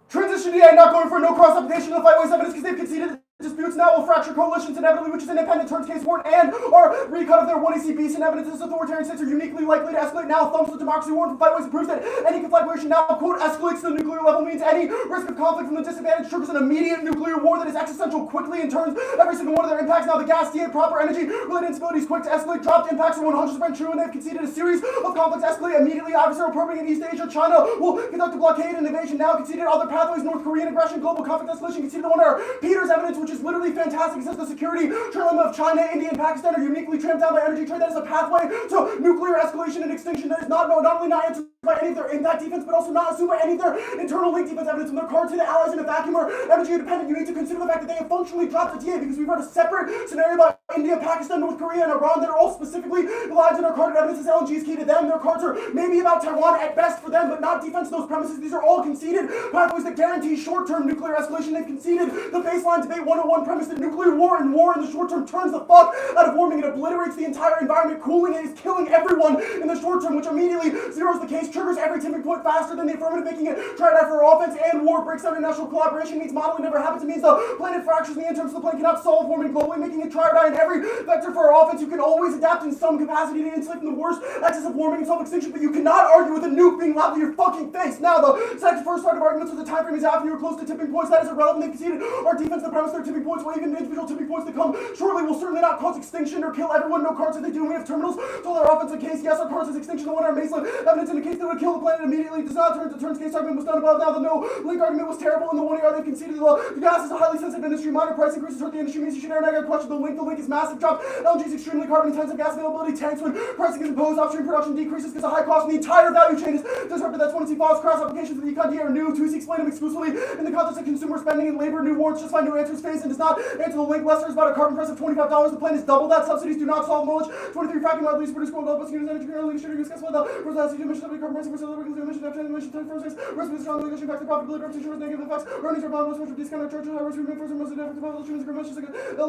Transition DA not going for no cross application of the flightways evidence because they've conceded disputes now will fracture coalitions inevitably, which is independent turns case warrant and or recut of their 1AC beast and evidence as authoritarian states are uniquely likely to escalate now thumps the democracy warrant from flightways and proves that any conflagration now quote escalates to the nuclear level means any risk of conflict from the disadvantage triggers an immediate nuclear war that is existential quickly and turns every single one of their impacts now the gas DA proper energy related instabilities quick to escalate dropped impacts are 100% true and they've conceded a series of conflicts escalate immediately adversarial probing in East Asia China will conduct a blockade and invasion now conceded other pathways North Korean aggression global conflict escalation conceded one of our Peter's evidence which is literally fantastic. It says the security trilemma of China, India, and Pakistan are uniquely tramped down by energy trade. That is a pathway to nuclear escalation and extinction that is not only not answered by any of their impact defense, but also not assumed by any of their internal link defense evidence. When their cards to the allies in a vacuum are energy independent, you need to consider the fact that they have functionally dropped the TA because we've heard a separate scenario about India, Pakistan, North Korea, and Iran that are all specifically the lines in our carded evidence as LNG is key to them. Their cards are maybe about Taiwan at best for them, but not defense of those premises. These are all conceded pathways that guarantee short-term nuclear escalation. They've conceded the baseline debate 101 premise that nuclear war in the short term turns the fuck out of warming. It obliterates the entire environment. Cooling it is killing everyone in the short term, which immediately zeroes the case, triggers every tipping point faster than the affirmative, making it tried out for offense and war, breaks down international collaboration, means modeling never happens. It means the planet fractures in the interim, so the planet cannot solve warming globally, making it try or die in every vector for our offense. You can always adapt in some capacity to insulate from the worst excess of warming and self-extinction, but you cannot argue with a nuke being lobbed to your fucking face. Now, the second first start of arguments with the time frame is after you're close to tipping points. That is irrelevant. They conceded our defense, the premise, their tipping points, well, even individual tipping points that come shortly will certainly not cause extinction or kill everyone. No cards if they do. We have terminals. So our offensive case, yes, our cards is extinction. The one our Mesa evidence indicates that would kill the planet immediately. Does not turn to turns case argument was done above. Now the no link argument was terrible, and the 1 AR they conceded the gas is a highly sensitive industry. Minor price increases hurt the industry means you should never question the link. The link is massive drop. LNG is extremely carbon intensive. Gas availability tanks when pricing is imposed. Upstream production decreases because of high cost, and the entire value chain is disrupted. That's one of the false cross applications of the econ are new. 2C explain them exclusively in the context of consumer spending and labor. New warrants just find new answers phase and does not answer the link. Lesser is about a carbon price of $25. The plan is double that. Subsidies do not solve knowledge. 23 fracking oil lease produce gold plus units energy currently leadership discuss what the first last emission of carbon price versus regular emission after emission time first recipe strong negation back to profitability representation with negative effects. Earnings are bound with discount charges high risk remain first and most effective population is convention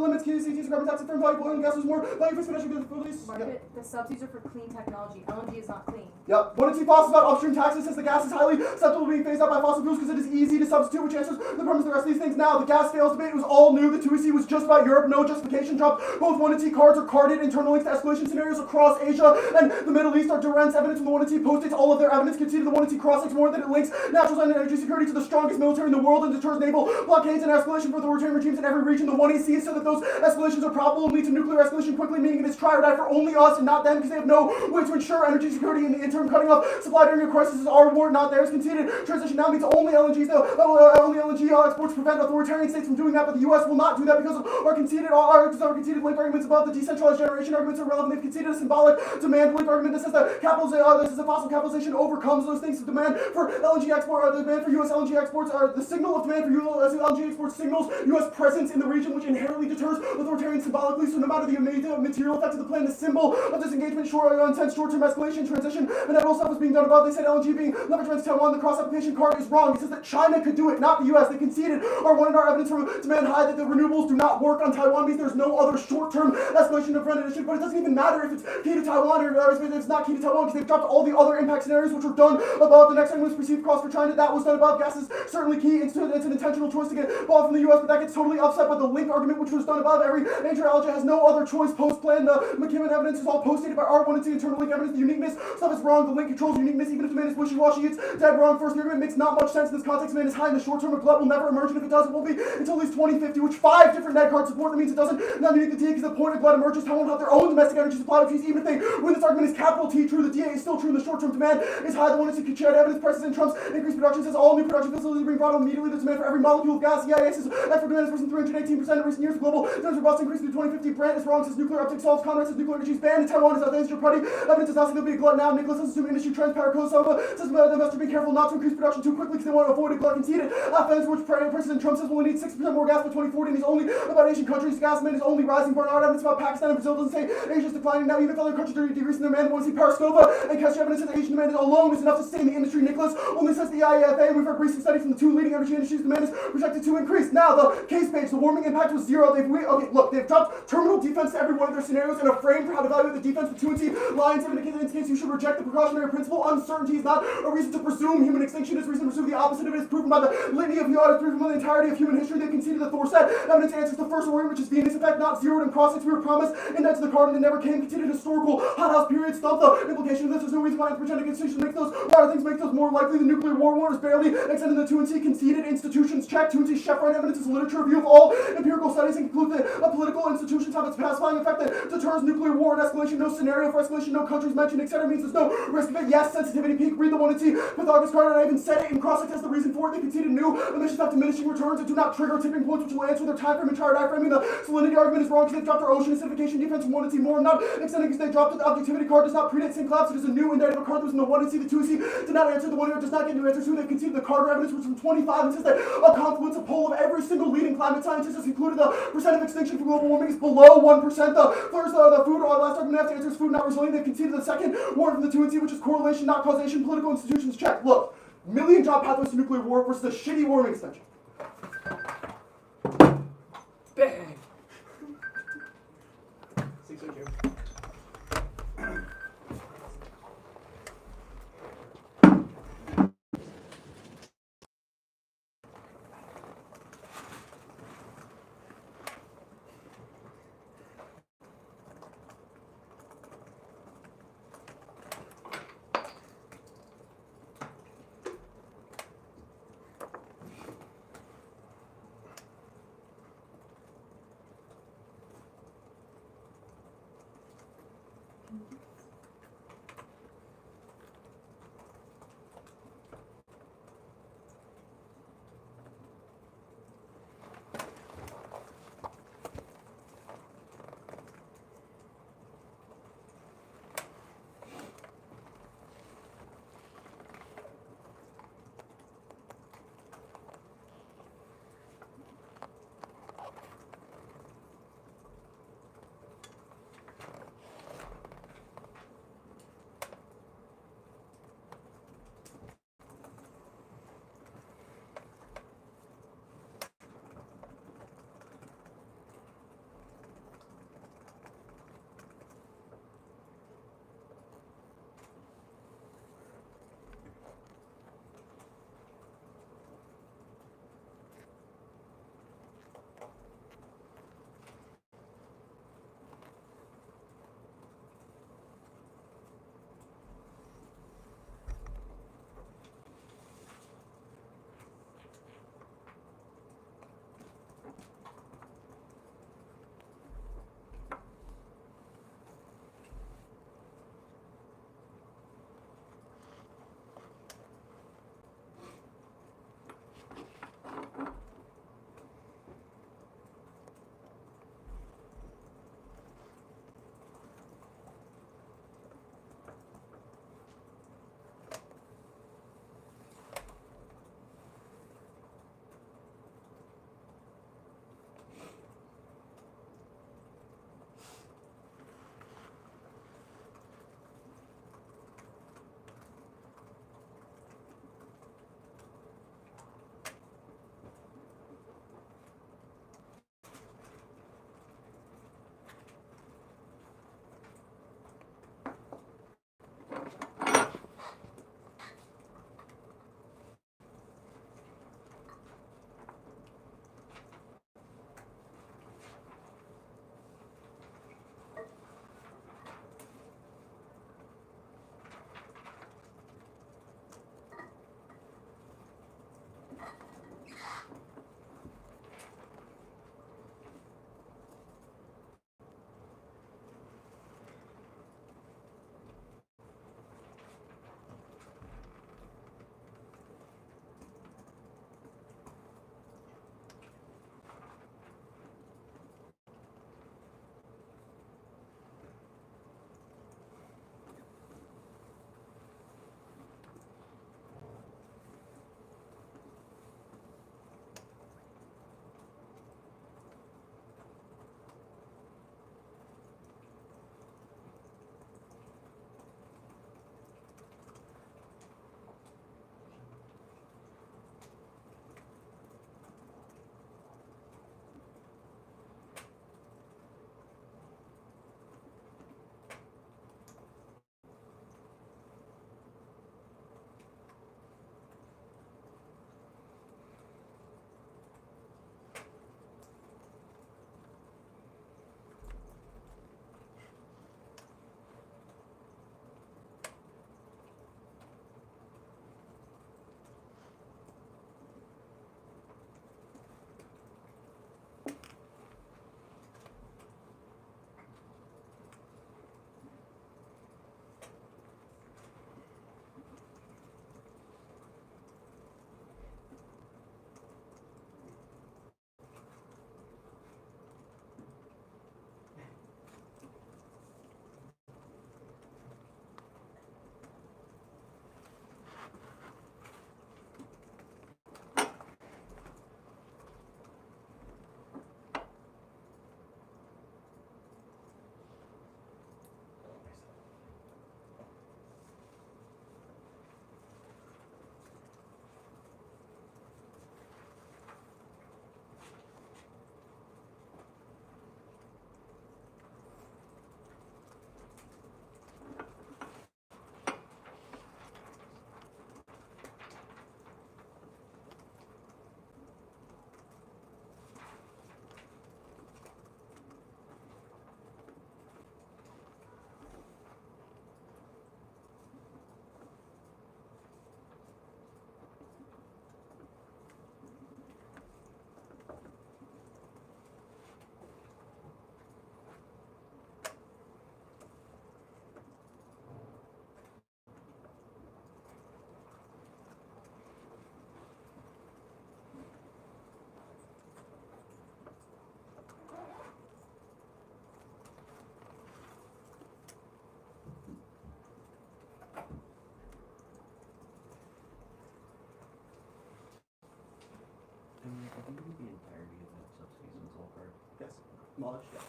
limits KCT's carbon tax firm value oil and gas is more value for financial goods release. Market, the subsidies are for clean technology. LNG is not clean. Yep. 1 and 2 fossil about upstream taxes since the gas is highly susceptible to being phased out by fossil fuels because it is easy to substitute, which answers the premise of the rest of these things. Now, the gas fails debate was all new. The 2EC was just about Europe. No justification dropped. Both 1 and T cards are carded. Internal links to escalation scenarios across Asia and the Middle East are Durant's evidence from the 1 and T postdates all of their evidence. Conceded the 1 and T cross-links more than it links natural and energy security to the strongest military in the world and deters naval blockades and escalation for authoritarian regimes in every region. The 1AC is so that those escalations are probable and lead to nuclear escalation quickly, meaning it is try or die for only us and not them because they have no way to ensure energy security in the interim. Cutting off supply during a crisis is our war, not theirs. Conceded transition now means only LNG. Only LNG exports prevent authoritarian states from doing that, but the U.S. will not do that because of our conceded link arguments above. The decentralized generation arguments are relevant. They've conceded a symbolic demand link argument that says that this is a fossil capitalization overcomes those things. The demand for LNG export, the demand for U.S. LNG exports, the signal of demand for U.S. LNG exports signals U.S. presence in the region, which inherently deters authoritarian symbolically. So no matter the material effect of the plan, the symbol of disengagement, intense short-term escalation, transition, and that all stuff was being done above. They said LNG being leveraged against Taiwan. The cross-application card is wrong. It says that China could do it, not the U.S. They conceded or wanted our evidence from demand high that the renewables do not work on Taiwan means there's no other short-term escalation of friend initiative. But it doesn't even matter if it's key to Taiwan or if it's not key to Taiwan because they've dropped all the other impact scenarios which were done above. The next time was perceived cost for China. That was done above. Gas is certainly key. It's an intentional choice to get ball from the U.S., but that gets totally upset by the link argument which was done above. Every major allergy has no other choice post-plan. The McKibben evidence is all postdated by R1 and T internal link evidence. The uniqueness stuff is wrong. The link controls uniqueness even if the man is wishy-washy. It's dead wrong. First, the argument makes not much sense in this context. Man is high in the short term. A glut will never emerge, and if it does, it won't be until at least 2050, which 5 different net cards support. That means it doesn't not unique the DA because the point of glut emerges. Taiwan will have their own domestic energy supply, which means even if they win this argument is capital T true, the DA is still true in the short term. Demand demand is high. The one who shared evidence prices and Trump's increased production says all new production facilities are being brought on immediately. The demand for every molecule of gas. EIA says export demand has risen 318% in recent years. Global demand for robust increase through 2050. Brand is wrong, says nuclear uptake solves. Conrad says nuclear energy is banned. In Taiwan is out there. Party evidence is asking to be a glut now. Nicholas says assume industry trends. Paracosova says the investor be careful not to increase production too quickly because they want to avoid a glut conceded. Fans which President Trump says we'll need 6% more gas by 2040 and he's only about Asian countries. Gas demand is only rising. Bernard evidence about Pakistan and Brazil doesn't say Asia's declining. Now even if other countries are decreasing their demand, we want to see Paraskova and Keshe evidence says Asian demand alone is enough to sustain the industry. Nicholas only says the IEFA. We've heard recent studies from the two leading energy industries. Demand is projected to increase. Now the case page, the warming impact was zero. They've dropped terminal defense to every one of their scenarios and a frame for how to evaluate the defense. The 2 lines have indicated in this case you should reject the precautionary principle. Uncertainty is not a reason to presume human extinction. It's a reason to presume the opposite of it. Is proven by the litany of proven by the entirety of human history. They've conceded the Thorset evidence answers the first order, which is Venus effect, not zeroed and crossed. We were promised index to the carbon that never came. Continued historical hothouse period. Stump the implication of this. There's no reason why pretending extinction makes those other things make those more likely. The nuclear war is barely extended. The 2 conceded institutions check. 2 chevron evidence is a literature review of all empirical studies and conclude that political institutions have its pacifying effect that deters nuclear war and escalation. No scenario for escalation, no countries mentioned, etc. means there's no risk of it. Yes, sensitivity peak. Read the 1 and T. Pythagoras card, and I even said it in cross test the reason for it. They conceded new emissions have diminishing returns that do not trigger tipping points, which will answer their time frame and chart iframing. The salinity argument is wrong because they dropped their ocean acidification defense from 1 and T more. Not extending because they dropped it. The objectivity card does not predate St. Collapse. It is a new indicative card that was in the 1 and T. The 2C did not answer. The 1 does not get new answers. 2 they conceded the Carter evidence, which was from 25 and says that a confluence of poll of every single leading climate scientist has concluded the percent of extinction for global warming is below 1%. The first, the food, or last argument have to answer is food not resilient. They've conceded the second warning from the 2 and T, which is correlation, not causation. Political institutions check. Look, million job pathways to nuclear war versus a shitty warming extension. Bang! 602. Knowledge, yeah.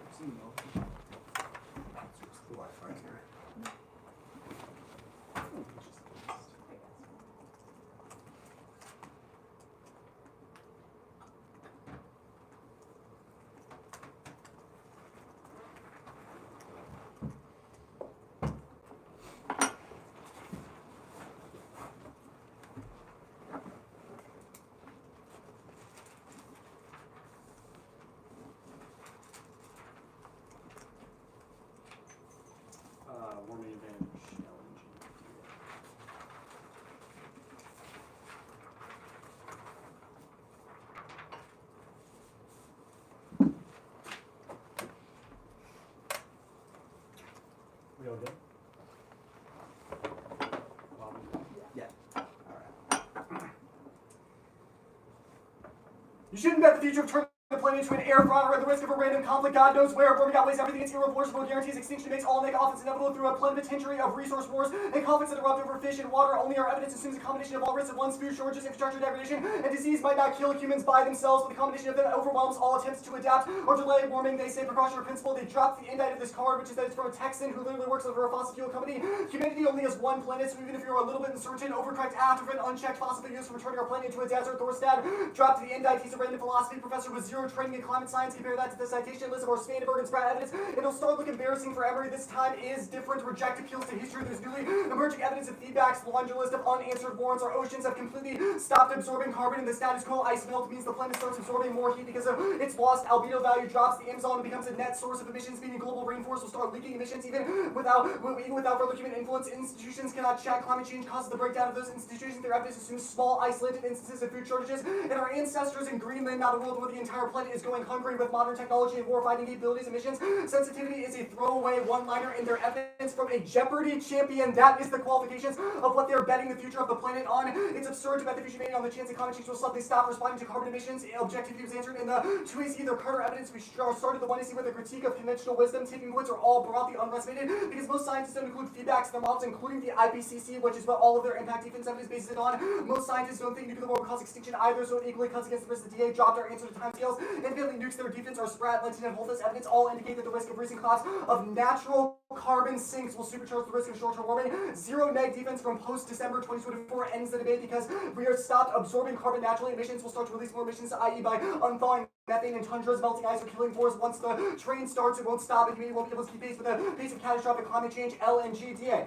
It's email. It's the Wi-Fi here. Warming advantage, LNG. We all good? Yeah. Alright. You shouldn't bet the future of turning the planet into an air fryer at the risk of a random conflict. God knows where we outweighs everything. It's irreversible. Guarantees extinction makes all mega offense inevitable through a plenipotentiary of resource wars and conflicts that erupt over fish and water. Only our evidence assumes a combination of all risks at once: food shortages, infrastructure degradation, and disease might not kill humans by themselves, but the combination of them overwhelms all attempts to adapt or delay warming. They say precautionary principle. They dropped the indictment of this card, which is that it's from a Texan who literally works for a fossil fuel company. Humanity only has one planet, so even if you're a little bit uncertain, overcorrect after an unchecked fossil fuel use from returning our planet into a desert. Thorstad dropped the indictment. He's a random philosophy professor with zero training in climate science. Compare that to the citation list of our Spandenberg and Spratt evidence. It'll start looking embarrassing for Emory. This time is different. Reject appeals to history. There's newly emerging evidence of feedbacks. The laundry list of unanswered warrants. Our oceans have completely stopped absorbing carbon, and the status quo ice melt means the planet starts absorbing more heat because of its lost albedo value drops. The Amazon becomes a net source of emissions, meaning global rainforests will start leaking emissions even without further human influence. Institutions cannot check. Climate change causes the breakdown of those institutions. Their evidence assumes small, isolated instances of food shortages, and our ancestors in Greenland, not a world where the entire planet is going hungry with modern technology and war-fighting capabilities. Emissions sensitivity is a throwaway one-liner in their evidence from a Jeopardy champion. That is the qualifications of what they're betting the future of the planet on. It's absurd to bet the future humanity on the chance that climate change will suddenly stop responding to carbon emissions. Objective views answered in the two ways: either counter evidence. We started the one to see where the critique of conventional wisdom, tipping points are all broadly underestimated because most scientists don't include feedbacks in their models, including the IPCC, which is what all of their impact defense evidence bases it on. Most scientists don't think nuclear war will cause extinction either, so it equally cuts against the risk. The DA dropped our answer to timescales and failing nukes their defense. Our Spratt, Linton, and Holthus evidence all indicate that the risk of recent collapse of natural carbon sinks will supercharge the risk of short-term warming. Zero neg defense from post-December 2024 ends the debate because we are stopped absorbing carbon naturally. Emissions will start to release more emissions, i.e. by unthawing methane and tundras, melting ice, or killing forests. Once the train starts, it won't stop, and humanity won't be able to keep pace with the pace of catastrophic climate change. LNG DA.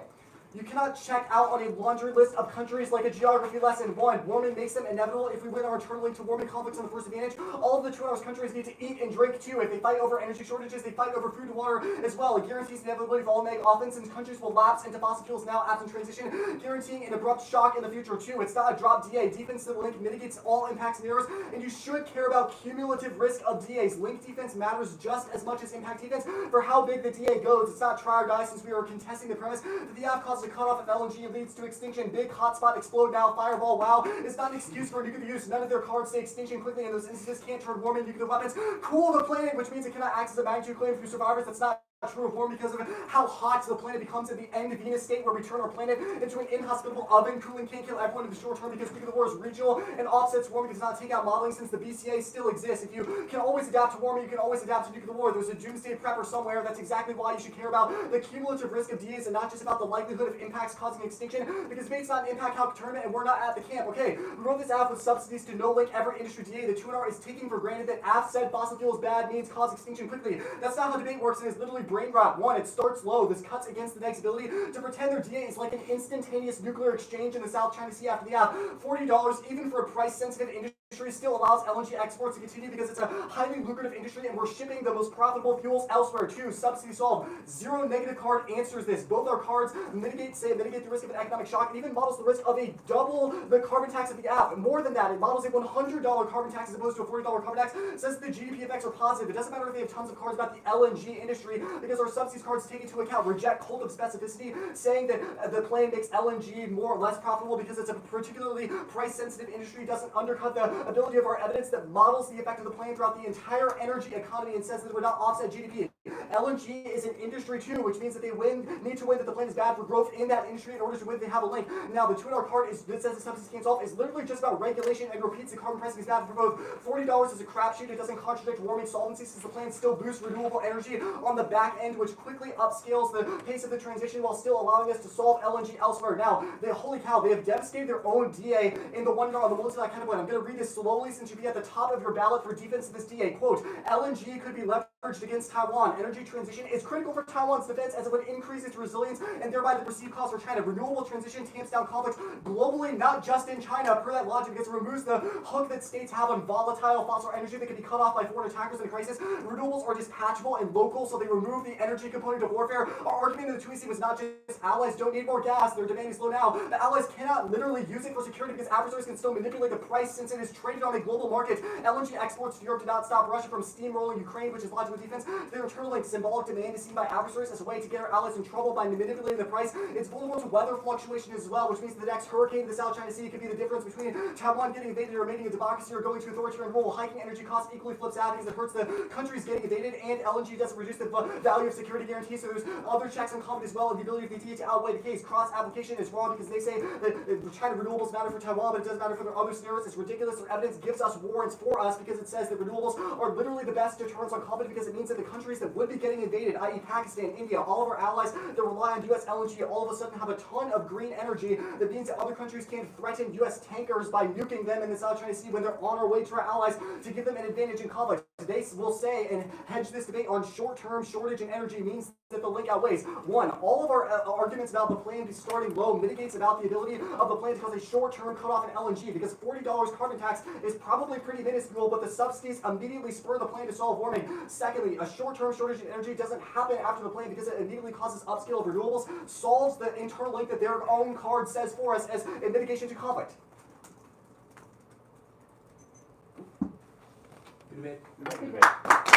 You cannot check out on a laundry list of countries like a geography lesson. 1. Warming makes them inevitable. If we win our return link to warming conflicts on the first advantage, all of the 2 hours countries need to eat and drink too. If they fight over energy shortages, they fight over food and water as well. It guarantees inevitability of all mega offense, and countries will lapse into fossil fuels now after transition, guaranteeing an abrupt shock in the future too. It's not a drop DA. Defensive link mitigates all impacts and errors, and you should care about cumulative risk of DAs. Link defense matters just as much as impact defense for how big the DA goes. It's not try or die, since we are contesting the premise that the AF causes a cutoff of LNG leads to extinction. Big hotspot, explode now, fireball, wow. It's not an excuse for nuclear use. None of their cards say extinction quickly, and those instances can't turn warming nuclear weapons cool the planet, which means it cannot act as a magnitude claim for survivors. That's not true of warming because of how hot the planet becomes at the end Venus state, where we turn our planet into an inhospitable oven. Cooling can't kill everyone in the short term because nuclear war is regional, and offsets warming does not take out modeling since the BCA still exists. If you can always adapt to warming, you can always adapt to nuclear war. There's a doomsday prepper somewhere. That's exactly why you should care about the cumulative risk of DAs and not just about the likelihood of impacts causing extinction, because debate's not an impact calc tournament and we're not at the camp. Okay, we wrote this AF with subsidies to no link every industry DA. The 2NR is taking for granted that AF said fossil fuels bad means cause extinction quickly. That's not how debate works, and it's literally brain rot. 1, it starts low. This cuts against the next ability to pretend their DA is like an instantaneous nuclear exchange in the South China Sea after the AF. $40, even for a price-sensitive industry, still allows LNG exports to continue because it's a highly lucrative industry and we're shipping the most profitable fuels elsewhere too. Subsidy solved. Zero negative card answers this. Both our cards mitigate the risk of an economic shock, and even models the risk of a double the carbon tax of the app. More than that, it models a $100 carbon tax as opposed to a $40 carbon tax. Says the GDP effects are positive. It doesn't matter if they have tons of cards about the LNG industry because our subsidies cards take into account reject cold of specificity, saying that the plan makes LNG more or less profitable because it's a particularly price-sensitive industry. Doesn't undercut the ability of our evidence that models the effect of the plan throughout the entire energy economy and says that it would not offset GDP. LNG is an industry too, which means that they need to win that the plan is bad for growth in that industry in order to win. They have a link. Now, the $2 card that says the subsidies can't solve is literally just about regulation and repeats the carbon pricing is bad for both. $40 is a crapshoot. It doesn't contradict warming solvency since the plan still boosts renewable energy on the back end, which quickly upscales the pace of the transition while still allowing us to solve LNG elsewhere. Now, holy cow, they have devastated their own DA in the $1 on the multi-lat kind of point. I'm going to read this slowly since you'd be at the top of your ballot for defense of this DA. Quote, LNG could be leveraged against Taiwan. Energy transition is critical for Taiwan's defense as it would increase its resilience and thereby the perceived cost for China. Renewable transition tamps down conflicts globally, not just in China, per that logic, because it removes the hook that states have on volatile fossil energy that can be cut off by foreign attackers in a crisis. Renewables are dispatchable and local, so they remove the energy component of warfare. Our argument in the tweet was not just allies don't need more gas, their demand is low now. The allies cannot literally use it for security because adversaries can still manipulate the price since it is traded on a global market. LNG exports to Europe did not stop Russia from steamrolling Ukraine, which is logical defense. Their internal symbolic demand is seen by adversaries as a way to get our allies in trouble by manipulating the price. It's vulnerable to weather fluctuation as well, which means the next hurricane in the South China Sea could be the difference between Taiwan getting invaded or remaining a democracy or going to authoritarian rule. Hiking energy costs equally flips out because it hurts the countries getting invaded, and LNG doesn't reduce the value of security guarantees, so there's other checks on confidence as well, and the ability of the DTA to outweigh the case. Cross-application is wrong because they say that China renewables matter for Taiwan, but it doesn't matter for their other scenarios. It's ridiculous. Their evidence gives us warrants for us because it says that renewables are literally the best deterrents on conflict because it means that the countries that would be getting invaded, i.e. Pakistan, India, all of our allies that rely on US LNG, all of a sudden have a ton of green energy. That means that other countries can't threaten US tankers by nuking them in the South China Sea when they're on our way to our allies to give them an advantage in conflict. They will say and hedge this debate on short-term shortage in energy means that the link outweighs. One, all of our arguments about the plan be starting low mitigates about the ability of the plan to cause a short-term cutoff in LNG because $40 carbon tax is probably pretty minuscule, but the subsidies immediately spur the plan to solve warming. Secondly, a short-term shortage in energy doesn't happen after the plan because it immediately causes upscale of renewables, solves the internal link that their own card says for us as a mitigation to conflict. Good debate. Good debate.